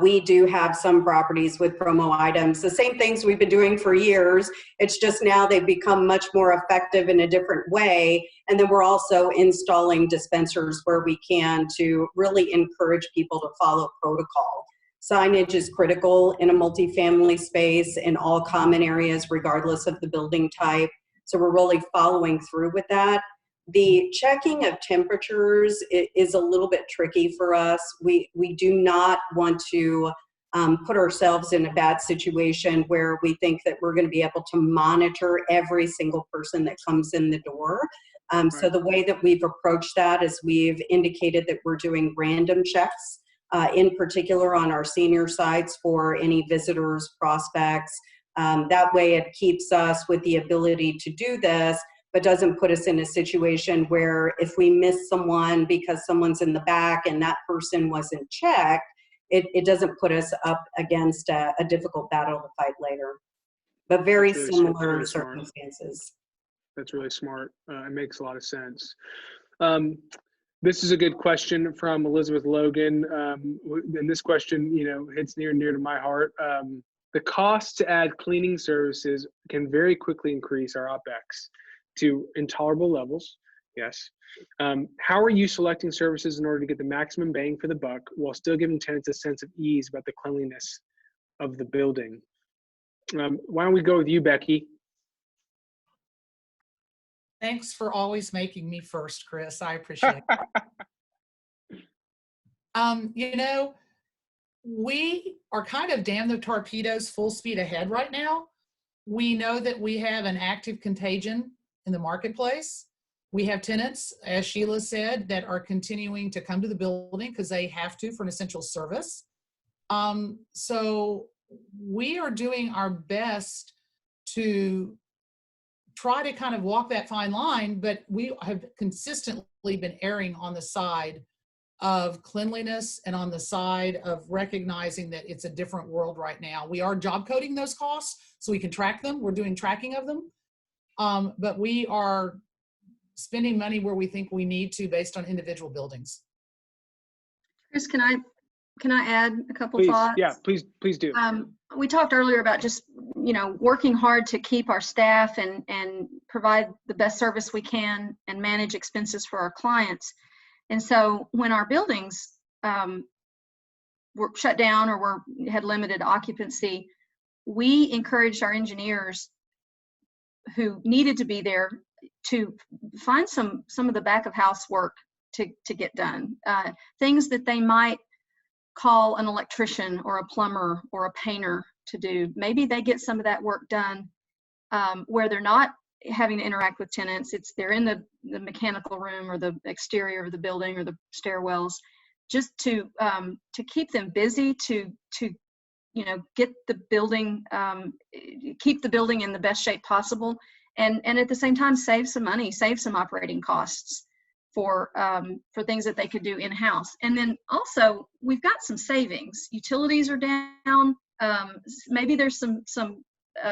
we do have some properties with promo items, the same things we've been doing for years. It's just now they've become much more effective in a different way. And then we're also installing dispensers where we can, to really encourage people to follow protocol. Signage is critical in a multifamily space in all common areas, regardless of the building type. So we're really following through with that. The checking of temperatures is a little bit tricky for us. We do not want to put ourselves in a bad situation where we think that we're going to be able to monitor every single person that comes in the door. So the way that we've approached that is we've indicated that we're doing random checks, in particular on our senior sites for any visitors, prospects. That way it keeps us with the ability to do this, but doesn't put us in a situation where if we miss someone because someone's in the back and that person wasn't checked, it doesn't put us up against a difficult battle to fight later. But very similar circumstances. That's really smart. It makes a lot of sense. This is a good question from Elizabeth Logan. And this question, hits near and dear to my heart. The cost to add cleaning services can very quickly increase our OpEx to intolerable levels. Yes. How are you selecting services in order to get the maximum bang for the buck while still giving tenants a sense of ease about the cleanliness of the building? Why don't we go with you, Becky? Thanks for always making me first, Chris. I appreciate it. You know, we are kind of damn the torpedoes full speed ahead right now. We know that we have an active contagion in the marketplace. We have tenants, as Sheila said, that are continuing to come to the building because they have to for an essential service. So we are doing our best to try to kind of walk that fine line, but we have consistently been erring on the side of cleanliness and on the side of recognizing that it's a different world right now. We are job coding those costs so we can track them. We're doing tracking of them, but we are spending money where we think we need to based on individual buildings. Chris, can I add a couple Please, thoughts? yeah, please do. We talked earlier about just, you know, working hard to keep our staff and provide the best service we can and manage expenses for our clients. And so when our buildings were shut down or had limited occupancy, we encouraged our engineers who needed to be there to find some of the back of house work to get done. Things that they might call an electrician or a plumber or a painter to do. Maybe they get some of that work done where they're not having to interact with tenants. They're in the mechanical room or the exterior of the building or the stairwells, just to keep them busy, to you know, get the building, keep the building in the best shape possible, and at the same time save some money, save some operating costs for things that they could do in-house. And then also we've got some savings. Utilities are down. Maybe there's some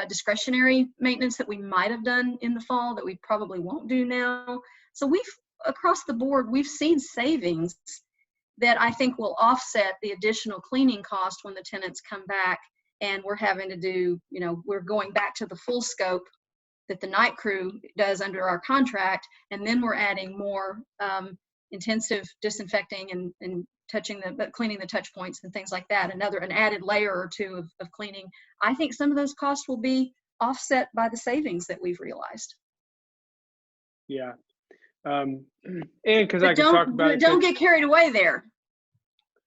discretionary maintenance that we might have done in the fall that we probably won't do now. So we've, across the board, we've seen savings that I think will offset the additional cleaning cost when the tenants come back and we're having to do, you know, we're going back to the full scope that the night crew does under our contract, and then we're adding more intensive disinfecting and cleaning the touch points and things like that, an added layer or two of cleaning. I think some of those costs will be offset by the savings that we've realized. Yeah. And because I can talk about it. Don't get carried away there,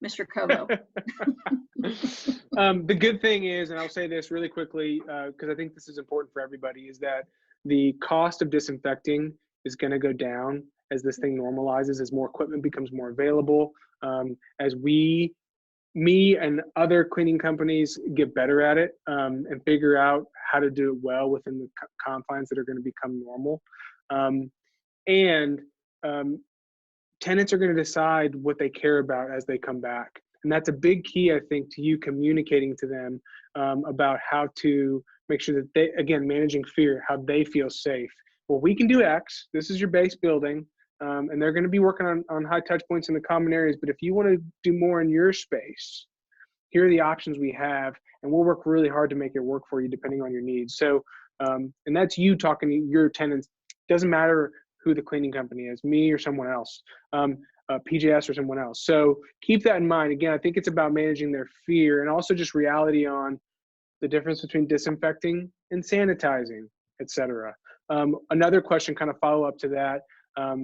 Mr. Covo. The good thing is, and I'll say this really quickly, because I think this is important for everybody, is that the cost of disinfecting is going to go down as this thing normalizes, as more equipment becomes more available, as me and other cleaning companies get better at it and figure out how to do it well within the confines that are going to become normal. Tenants are going to decide what they care about as they come back. And that's a big key, I think, to you communicating to them about how to make sure that they, again, managing fear, how they feel safe. Well, we can do X. This is your base building. And they're going to be working on high touch points in the common areas. But if you want to do more in your space, here are the options we have. And we'll work really hard to make it work for you depending on your needs. So, and that's you talking to your tenants. Doesn't matter who the cleaning company is, me or someone else, PJS or someone else. So keep that in mind. Again, I think it's about managing their fear and also just reality on the difference between disinfecting and sanitizing, et cetera. Another question, kind of follow up to that. I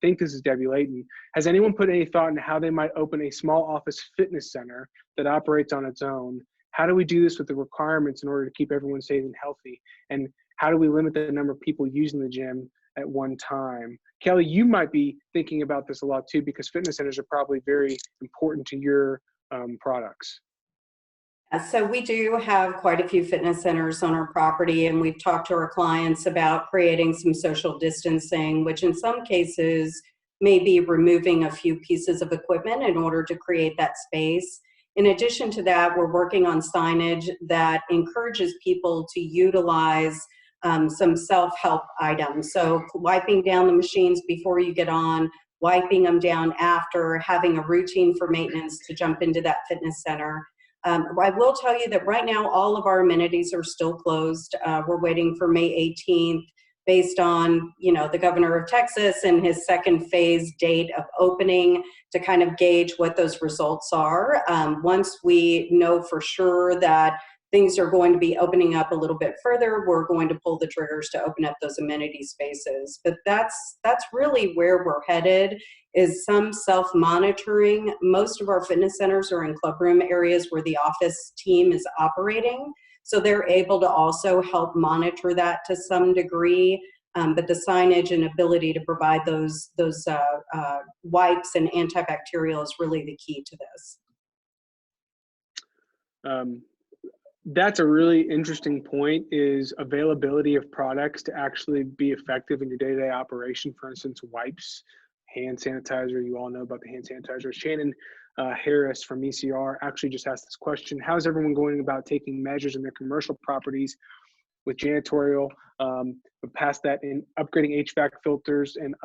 think this is Debbie Layton. Has anyone put any thought into how they might open a small office fitness center that operates on its own? How do we do this with the requirements in order to keep everyone safe and healthy? And how do we limit the number of people using the gym at one time? Kelly, you might be thinking about this a lot too, because fitness centers are probably very important to your products. So we do have quite a few fitness centers on our property, and we've talked to our clients about creating some social distancing, which in some cases may be removing a few pieces of equipment in order to create that space. In addition to that, we're working on signage that encourages people to utilize some self-help items. So wiping down the machines before you get on, wiping them down after, having a routine for maintenance to jump into that fitness center. I will tell you that right now all of our amenities are still closed. We're waiting for May 18th based on, the governor of Texas and his second phase date of opening to kind of gauge what those results are. Once we know for sure that things are going to be opening up a little bit further, we're going to pull the triggers to open up those amenity spaces. But that's really where we're headed, is some self-monitoring. Most of our fitness centers are in clubroom areas where the office team is operating. So they're able to also help monitor that to some degree. But the signage and ability to provide those wipes and antibacterial is really the key to this. That's a really interesting point, is availability of products to actually be effective in your day-to-day operation. For instance, wipes, hand sanitizer. You all know about the hand sanitizer. Shannon Harris from ECR actually just asked this question: how's everyone going about taking measures in their commercial properties with janitorial, past that, in upgrading HVAC filters and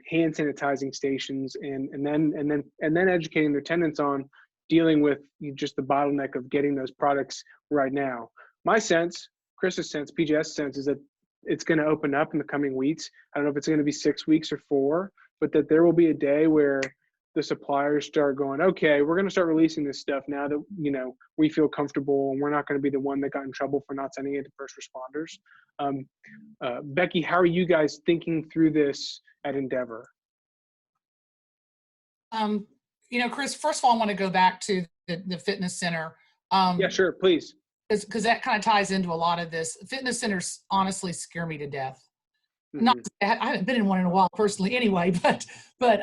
hand sanitizing stations, and then educating their tenants on dealing with just the bottleneck of getting those products right now? My sense, Chris's sense, PJS sense, is that it's going to open up in the coming weeks. I don't know if it's going to be 6 weeks or 4, but that there will be a day where the suppliers start going, okay, we're going to start releasing this stuff now that, we feel comfortable, and we're not going to be the one that got in trouble for not sending it to first responders. Becky, how are you guys thinking through this at Endeavor? Chris, first of all, I want to go back to the fitness center. Yeah, sure, please. Because that kind of ties into a lot of this. Fitness centers honestly scare me to death. Mm-hmm. Not, I haven't been in one in a while personally anyway, but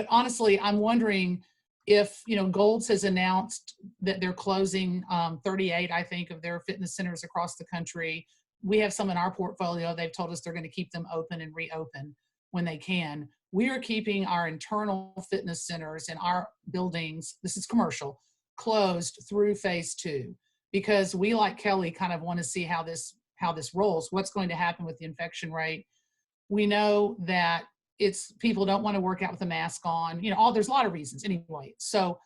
honestly, I'm wondering if, Gold's has announced that they're closing 38, I think, of their fitness centers across the country. We have some in our portfolio. They've told us they're going to keep them open and reopen when they can. We are keeping our internal fitness centers in our buildings, this is commercial, closed through phase 2, because we, like Kelly, kind of want to see how this rolls, what's going to happen with the infection rate. We know that people don't want to work out with a mask on, there's a lot of reasons anyway. So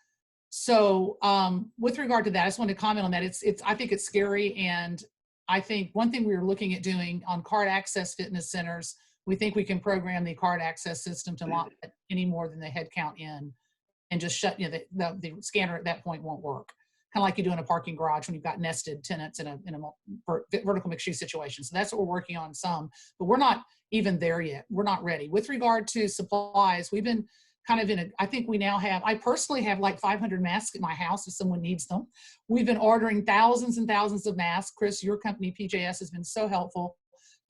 with regard to that, I just want to comment on that. I think it's scary. And I think one thing we were looking at doing on card access fitness centers, we think we can program the card access system to not let any more than the head count in, and just shut, the scanner at that point won't work. Kind of like you do in a parking garage when you've got nested tenants in a vertical mixed use situation. So that's what we're working on some, but we're not even there yet. We're not ready. With regard to supplies, we've been kind of I think we now have, I personally have like 500 masks at my house if someone needs them. We've been ordering thousands and thousands of masks. Chris, your company, PJS, has been so helpful.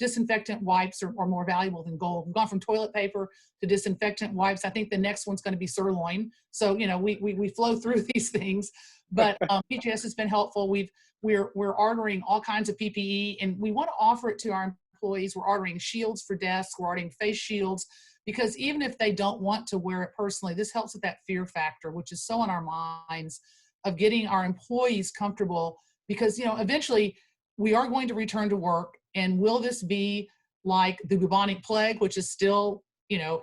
Disinfectant wipes are more valuable than gold. We've gone from toilet paper to disinfectant wipes. I think the next one's going to be sirloin. So, we flow through these things, but PJS has been helpful. We're ordering all kinds of PPE, and we want to offer it to our employees. We're ordering shields for desks. We're ordering face shields, because even if they don't want to wear it personally, this helps with that fear factor, which is so on our minds, of getting our employees comfortable, because, eventually we are going to return to work. And will this be like the bubonic plague, which is still,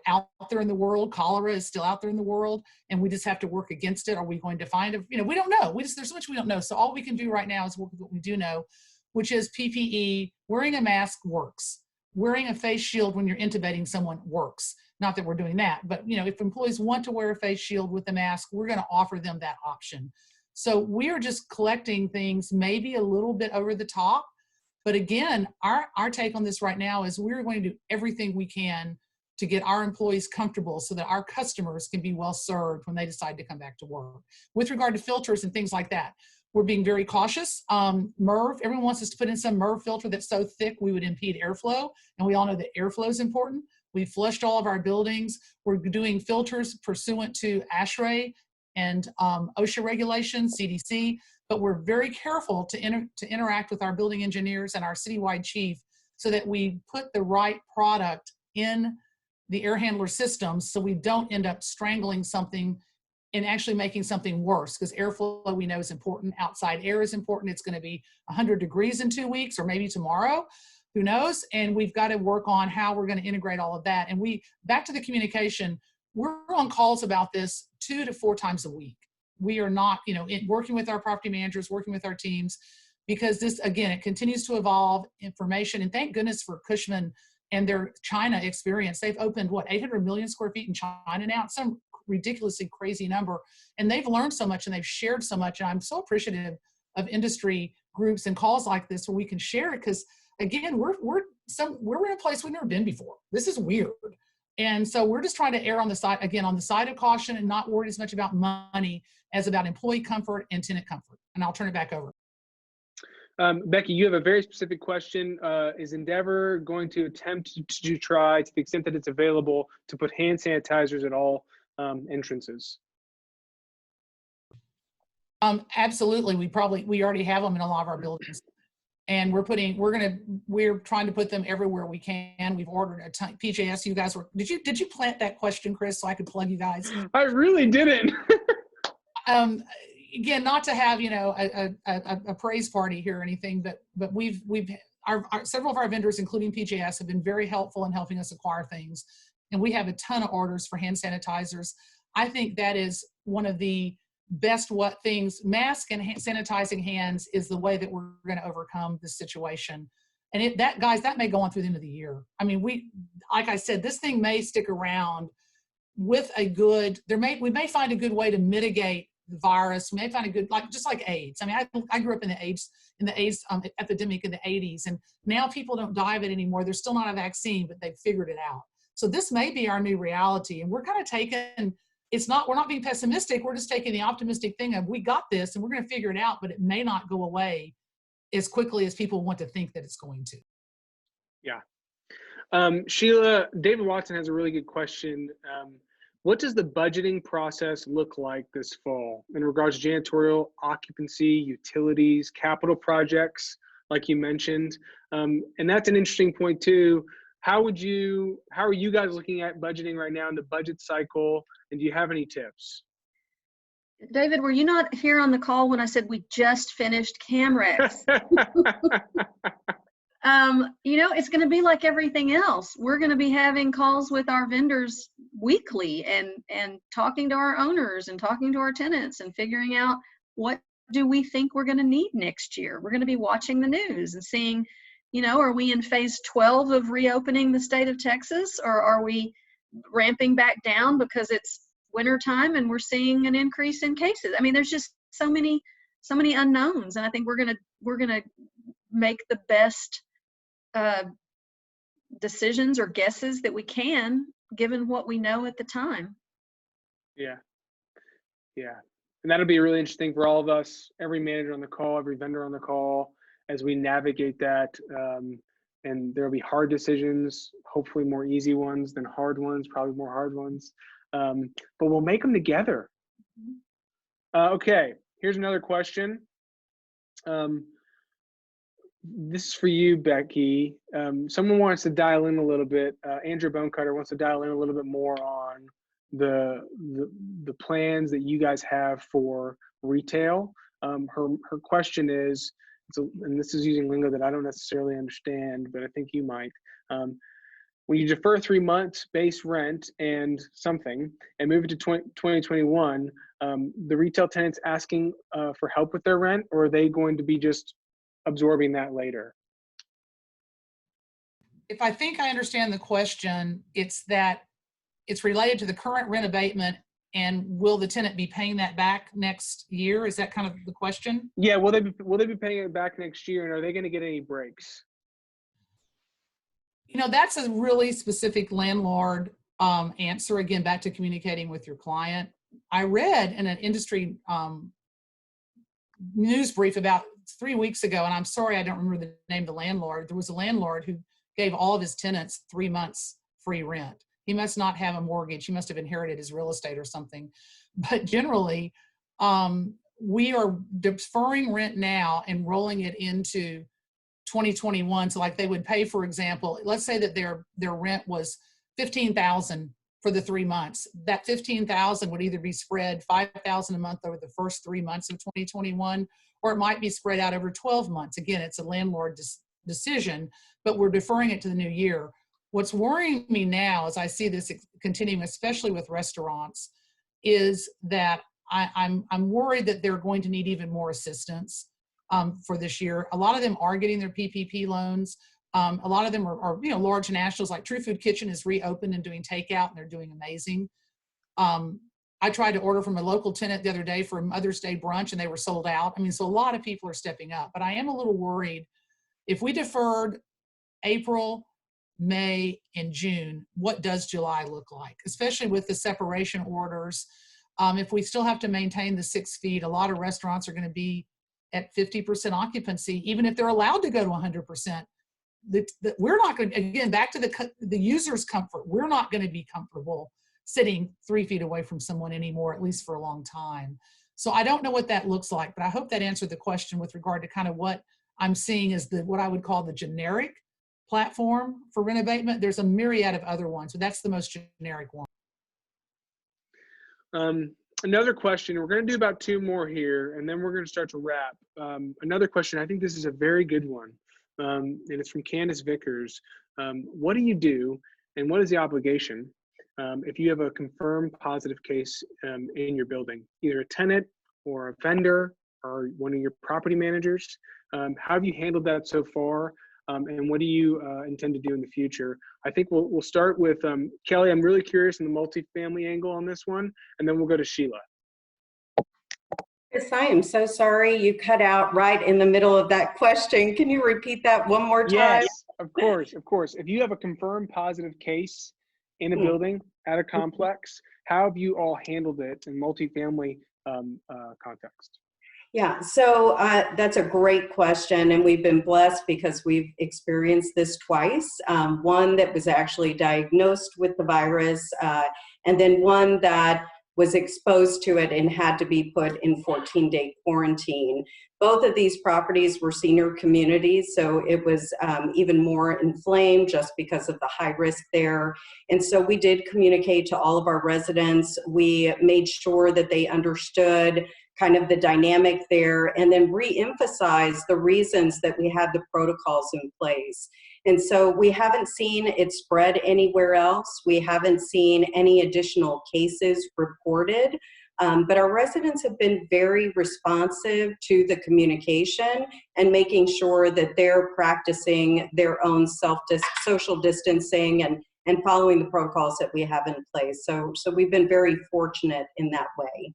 out there in the world? Cholera is still out there in the world, and we just have to work against it. Are we going to find we don't know. There's so much we don't know. So all we can do right now is work with what we do know, which is PPE. Wearing a mask works. Wearing a face shield when you're intubating someone works. Not that we're doing that, but if employees want to wear a face shield with a mask, we're going to offer them that option. So we are just collecting things maybe a little bit over the top. But again, our take on this right now is we're going to do everything we can to get our employees comfortable so that our customers can be well served when they decide to come back to work. With regard to filters and things like that, we're being very cautious. MERV, everyone wants us to put in some MERV filter that's so thick we would impede airflow. And we all know that airflow is important. We've flushed all of our buildings. We're doing filters pursuant to ASHRAE and OSHA regulations, CDC. But we're very careful to interact with our building engineers and our citywide chief so that we put the right product in the air handler systems so we don't end up strangling something and actually making something worse, because airflow we know is important. Outside air is important. It's going to be 100 degrees in 2 weeks or maybe tomorrow. Who knows? And we've got to work on how we're going to integrate all of that. And back to the communication, we're on calls about this 2 to 4 times a week. We are not, working with our property managers, working with our teams because this, again, it continues to evolve information. And thank goodness for Cushman and their China experience. They've opened, what, 800 million square feet in China now? It's some ridiculously crazy number. And they've learned so much and they've shared so much. And I'm so appreciative of industry groups and calls like this where we can share it, because again, we're in a place we've never been before. This is weird. And so we're just trying to err on the side, again, on the side of caution and not worried as much about money as about employee comfort and tenant comfort. And I'll turn it back over. Becky, you have a very specific question. Is Endeavor going to attempt to try, to the extent that it's available, to put hand sanitizers at all entrances? Absolutely. We already have them in a lot of our buildings. And we're trying to put them everywhere we can. We've ordered a ton. PJS, you guys did you plant that question, Chris, so I could plug you guys? I really didn't. Again, not to have, a praise party here or anything, but several of our vendors, including PJS, have been very helpful in helping us acquire things. And we have a ton of orders for hand sanitizers. I think that is one of the best things. Mask and sanitizing hands is the way that we're going to overcome this situation. And guys, that may go on through the end of the year. I mean, like I said, this thing may stick around with we may find a good way to mitigate the virus. We may find a good, just like AIDS. I mean, I grew up in the AIDS epidemic in the 80s, and now people don't die of it anymore. There's still not a vaccine, but they've figured it out. So this may be our new reality, and we're kind of we're not being pessimistic. We're just taking the optimistic thing of, we got this and we're going to figure it out, but it may not go away as quickly as people want to think that it's going to. Yeah. Sheila, David Watson has a really good question. What does the budgeting process look like this fall in regards to janitorial, occupancy, utilities, capital projects, like you mentioned? And that's an interesting point too. How are you guys looking at budgeting right now in the budget cycle? And do you have any tips? David, were you not here on the call when I said we just finished CAMREX? It's going to be like everything else. We're going to be having calls with our vendors weekly and talking to our owners and talking to our tenants and figuring out, what do we think we're going to need next year? We're going to be watching the news and seeing, are we in phase 12 of reopening the state of Texas, or are we ramping back down because it's winter time and we're seeing an increase in cases? I mean, there's just so many unknowns, and I think we're gonna make the best decisions or guesses that we can, given what we know at the time. Yeah. And that'll be really interesting for all of us, every manager on the call, every vendor on the call, as we navigate that. And there'll be hard decisions, hopefully more easy ones than hard ones, probably more hard ones. But we'll make them together. Okay, here's another question. This is for you, Becky. Someone wants to dial in a little bit. Andrew Bonecutter wants to dial in a little bit more on the plans that you guys have for retail. Her question is, and this is using lingo that I don't necessarily understand, but I think you might. When you defer 3 months base rent and something and move it to 2021, the retail tenants asking for help with their rent, or are they going to be just absorbing that later? If I think I understand the question, it's related to the current rent abatement, and will the tenant be paying that back next year? Is that kind of the question? Yeah, will they be paying it back next year, and are they going to get any breaks? That's a really specific landlord answer. Again, back to communicating with your client. I read in an industry news brief about 3 weeks ago, and I'm sorry I don't remember the name of the landlord. There was a landlord who gave all of his tenants 3 months free rent. He must not have a mortgage. He must have inherited his real estate or something. But generally, we are deferring rent now and rolling it into 2021. So like they would pay, for example, let's say that their rent was $15,000 for the 3 months. That $15,000 would either be spread $5,000 a month over the first 3 months of 2021, or it might be spread out over 12 months. Again, it's a landlord decision, but we're deferring it to the new year. What's worrying me now, as I see this continuing, especially with restaurants, is that I'm worried that they're going to need even more assistance. for this year. A lot of them are getting their PPP loans. A lot of them are large nationals, like True Food Kitchen is reopened and doing takeout, and they're doing amazing. I tried to order from a local tenant the other day for a Mother's Day brunch, and they were sold out. I mean, so a lot of people are stepping up, but I am a little worried. If we deferred April, May, and June, what does July look like, especially with the separation orders? If we still have to maintain the 6 feet, a lot of restaurants are going to be at 50% occupancy, even if they're allowed to go to 100%. We're not going to, again, back to the user's comfort, we're not going to be comfortable sitting 3 feet away from someone anymore, at least for a long time. So I don't know what that looks like, but I hope that answered the question with regard to kind of what I'm seeing as what I would call the generic platform for rent abatement. There's a myriad of other ones, but that's the most generic one. Another question, we're going to do about 2 more here, and then we're going to start to wrap. Another question, I think this is a very good one, and it's from Candace Vickers. What do you do, and what is the obligation if you have a confirmed positive case in your building, either a tenant or a vendor or one of your property managers? How have you handled that so far? And what do you intend to do in the future? I think we'll start with Kelly. I'm really curious in the multifamily angle on this one, and then we'll go to Sheila. Chris, I am so sorry you cut out right in the middle of that question. Can you repeat that one more time? Yes, of course, of course. If you have a confirmed positive case in a building at a complex, how have you all handled it in multifamily context? Yeah, so that's a great question, and we've been blessed because we've experienced this twice. One that was actually diagnosed with the virus, and then one that was exposed to it and had to be put in 14-day quarantine. Both of these properties were senior communities, so it was even more inflamed just because of the high risk there. And so we did communicate to all of our residents. We made sure that they understood kind of the dynamic there, and then re-emphasize the reasons that we had the protocols in place. And so we haven't seen it spread anywhere else. We haven't seen any additional cases reported, but our residents have been very responsive to the communication and making sure that they're practicing their own social distancing and following the protocols that we have in place. So we've been very fortunate in that way.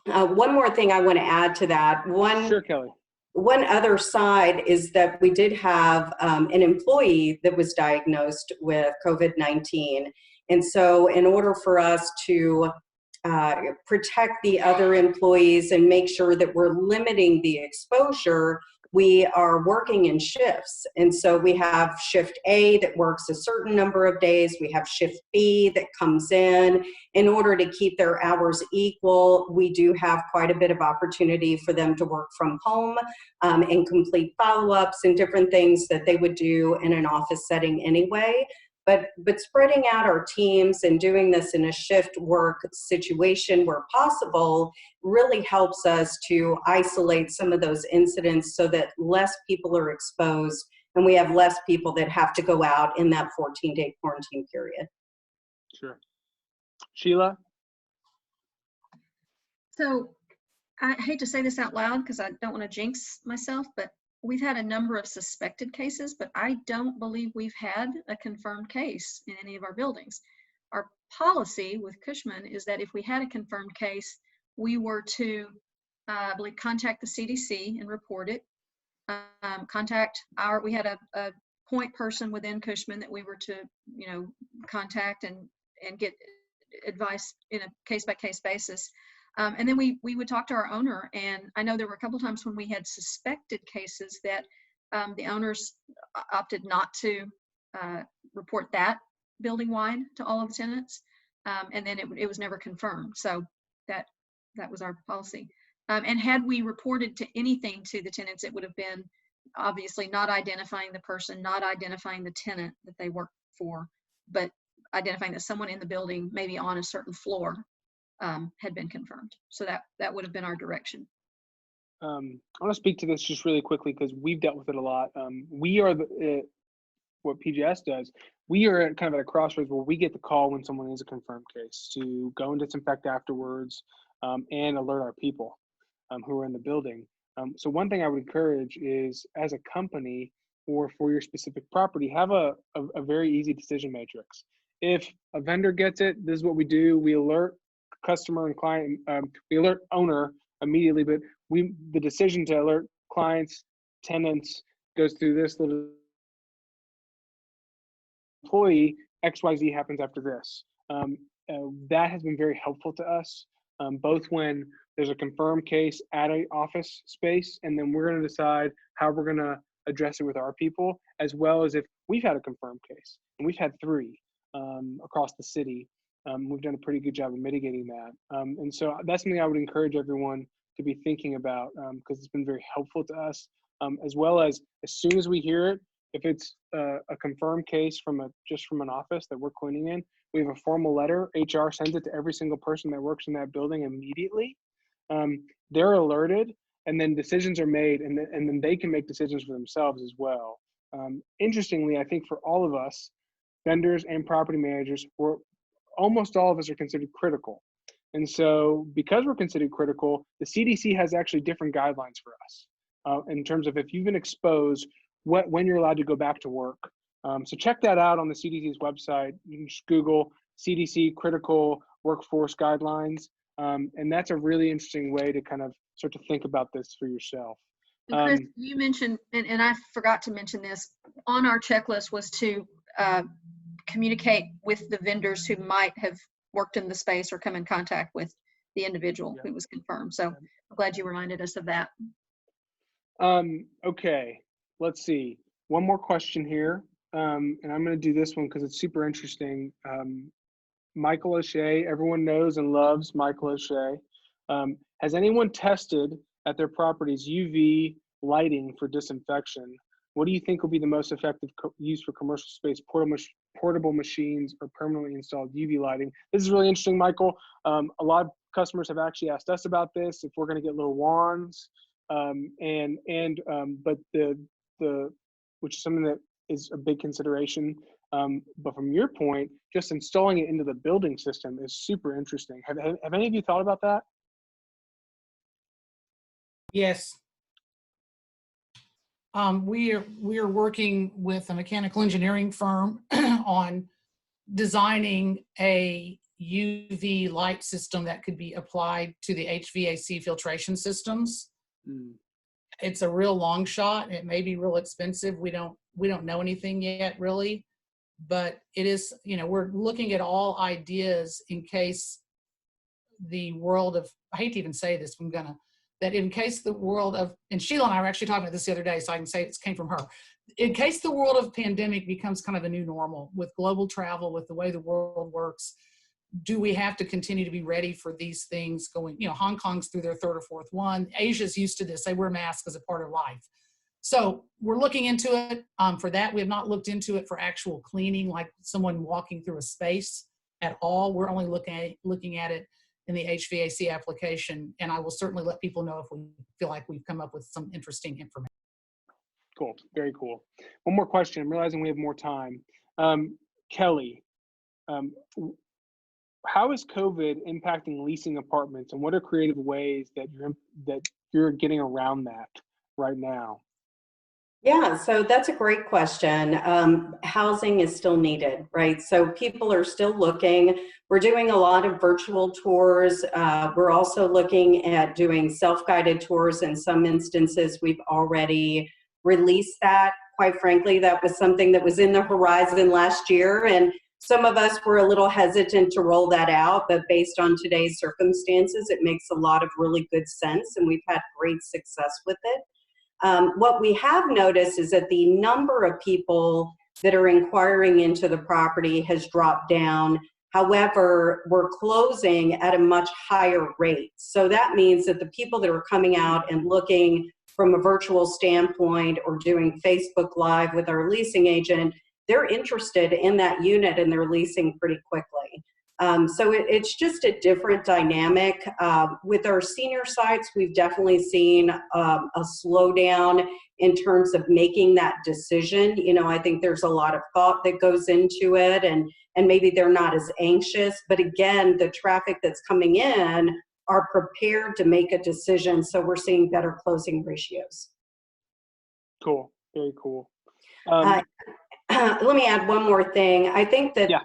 One more thing I want to add to that. Sure, Kelly. One other side is that we did have an employee that was diagnosed with COVID-19. And so in order for us to protect the other employees and make sure that we're limiting the exposure, we are working in shifts. And so we have shift A that works a certain number of days. We have shift B that comes in order to keep their hours equal. We do have quite a bit of opportunity for them to work from home and complete follow-ups and different things that they would do in an office setting anyway. But spreading out our teams and doing this in a shift work situation where possible really helps us to isolate some of those incidents so that less people are exposed and we have less people that have to go out in that 14-day quarantine period. Sure. Sheila? So I hate to say this out loud because I don't want to jinx myself, but we've had a number of suspected cases, but I don't believe we've had a confirmed case in any of our buildings. Our policy with Cushman is that if we had a confirmed case, we were to, I believe, contact the CDC and report it. We had a point person within Cushman that we were to, contact and get advice in a case-by-case basis. And then we would talk to our owner, and I know there were a couple times when we had suspected cases that the owners opted not to report that building-wide to all of the tenants, and then it was never confirmed. So that was our policy. And had we reported to anything to the tenants, it would have been obviously not identifying the person, not identifying the tenant that they work for, but identifying that someone in the building, maybe on a certain floor, had been confirmed. So that would have been our direction. I want to speak to this just really quickly because we've dealt with it a lot. We are what PJS does. We are kind of at a crossroads where we get the call when someone is a confirmed case to go and disinfect afterwards and alert our people who are in the building. So one thing I would encourage is, as a company or for your specific property, have a very easy decision matrix. If a vendor gets it, this is what we do. We alert customer and client, we alert owner immediately, but the decision to alert clients, tenants goes through this little employee, XYZ happens after this. That has been very helpful to us, both when there's a confirmed case at an office space, and then we're going to decide how we're going to address it with our people, as well as if we've had a confirmed case, and we've had 3 across the city. We've done a pretty good job of mitigating that. And so that's something I would encourage everyone to be thinking about, because it's been very helpful to us, as well as soon as we hear it, if it's a confirmed case just from an office that we're cleaning in, we have a formal letter. HR sends it to every single person that works in that building immediately. They're alerted, and then decisions are made, and then they can make decisions for themselves as well. Interestingly, I think for all of us, vendors and property managers, almost all of us are considered critical. And so because we're considered critical, the CDC has actually different guidelines for us in terms of if you've been exposed, when you're allowed to go back to work. So check that out on the CDC's website. You can just Google CDC critical workforce guidelines. And that's a really interesting way to kind of start to think about this for yourself. And Chris, you mentioned, and I forgot to mention this, on our checklist was to communicate with the vendors who might have worked in the space or come in contact with the individual who was confirmed. So I'm glad you reminded us of that. Okay, let's see. One more question here. And I'm going to do this one because it's super interesting. Michael O'Shea, everyone knows and loves Michael O'Shea. Has anyone tested at their properties UV lighting for disinfection? What do you think will be the most effective use for commercial space, portable machines, or permanently installed UV lighting? This is really interesting, Michael. A lot of customers have actually asked us about this, if we're going to get little wands, but which is something that is a big consideration. But from your point, just installing it into the building system is super interesting. Have any of you thought about that? Yes. We are working with a mechanical engineering firm on designing a UV light system that could be applied to the HVAC filtration systems. It's a real long shot. It may be real expensive. We don't know anything yet, really, but it is, we're looking at all ideas in case the world of, I hate to even say this, that in case the world of, and Sheila and I were actually talking about this the other day, so I can say it came from her. In case the world of pandemic becomes kind of a new normal with global travel, with the way the world works, do we have to continue to be ready for these things going, Hong Kong's through their 3rd or 4th one. Asia's used to this. They wear masks as a part of life. So we're looking into it for that. We have not looked into it for actual cleaning, like someone walking through a space at all. We're only looking at it in the HVAC application, and I will certainly let people know if we feel like we've come up with some interesting information. Cool, very cool. One more question. I'm realizing we have more time. Kelly, how is COVID impacting leasing apartments, and what are creative ways that you're getting around that right now? Yeah, so that's a great question. Housing is still needed, right? So people are still looking. We're doing a lot of virtual tours. We're also looking at doing self-guided tours. In some instances, we've already released that. Quite frankly, that was something that was in the horizon last year, and some of us were a little hesitant to roll that out, but based on today's circumstances, it makes a lot of really good sense, and we've had great success with it. What we have noticed is that the number of people that are inquiring into the property has dropped down. However, we're closing at a much higher rate. So that means that the people that are coming out and looking from a virtual standpoint or doing Facebook Live with our leasing agent, they're interested in that unit and they're leasing pretty quickly. So it's just a different dynamic. With our senior sites, we've definitely seen a slowdown in terms of making that decision. I think there's a lot of thought that goes into it, and maybe they're not as anxious. But again, the traffic that's coming in are prepared to make a decision. So we're seeing better closing ratios. Cool. Very cool. Let me add one more thing. I think that Yeah.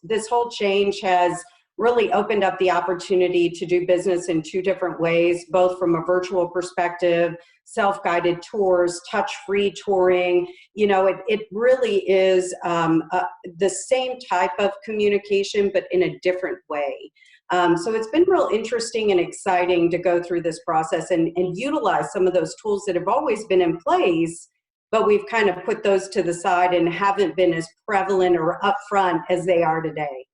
this whole change has really opened up the opportunity to do business in two different ways, both from a virtual perspective, self-guided tours, touch-free touring. You know, it really is the same type of communication, but in a different way. So it's been real interesting and exciting to go through this process and utilize some of those tools that have always been in place, but we've kind of put those to the side and haven't been as prevalent or upfront as they are today.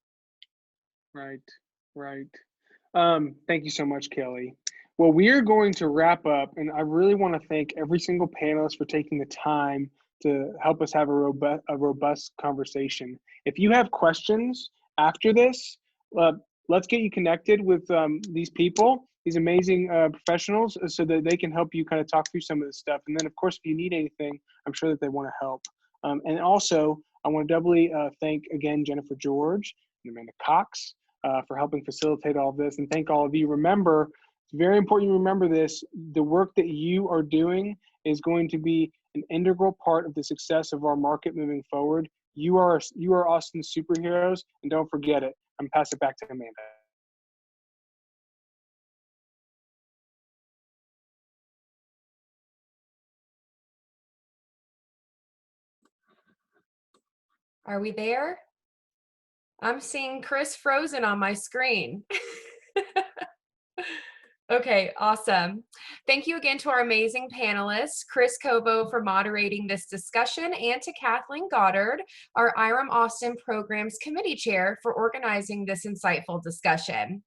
Right, right. Thank you so much, Kelly. Well, we are going to wrap up, and I really want to thank every single panelist for taking the time to help us have a robust conversation. If you have questions after this, let's get you connected with these people, these amazing professionals, so that they can help you kind of talk through some of this stuff. And then, of course, if you need anything, I'm sure that they want to help. And also, I want to doubly thank, again, Jennifer George and Amanda Cox for helping facilitate all of this. And thank all of you. Remember, it's very important you remember this. The work that you are doing is going to be an integral part of the success of our market moving forward. You are Austin's superheroes, and don't forget it. I'm going to pass it back to Amanda. Are we there? I'm seeing Chris frozen on my screen. Okay, awesome. Thank you again to our amazing panelists, Chris Covo for moderating this discussion, and to Kathleen Goddard, our IREM Austin Programs Committee Chair, for organizing this insightful discussion.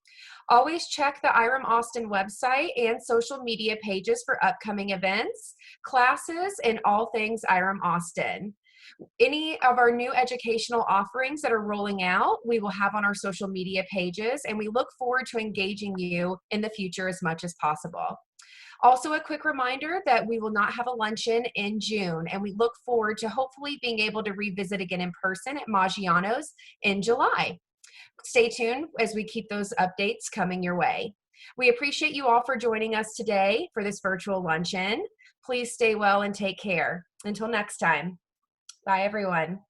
Always check the IREM Austin website and social media pages for upcoming events, classes, and all things IREM Austin. Any of our new educational offerings that are rolling out, we will have on our social media pages, and we look forward to engaging you in the future as much as possible. Also, a quick reminder that we will not have a luncheon in June, and we look forward to hopefully being able to revisit again in person at Maggiano's in July. Stay tuned as we keep those updates coming your way. We appreciate you all for joining us today for this virtual luncheon. Please stay well and take care. Until next time. Bye, everyone.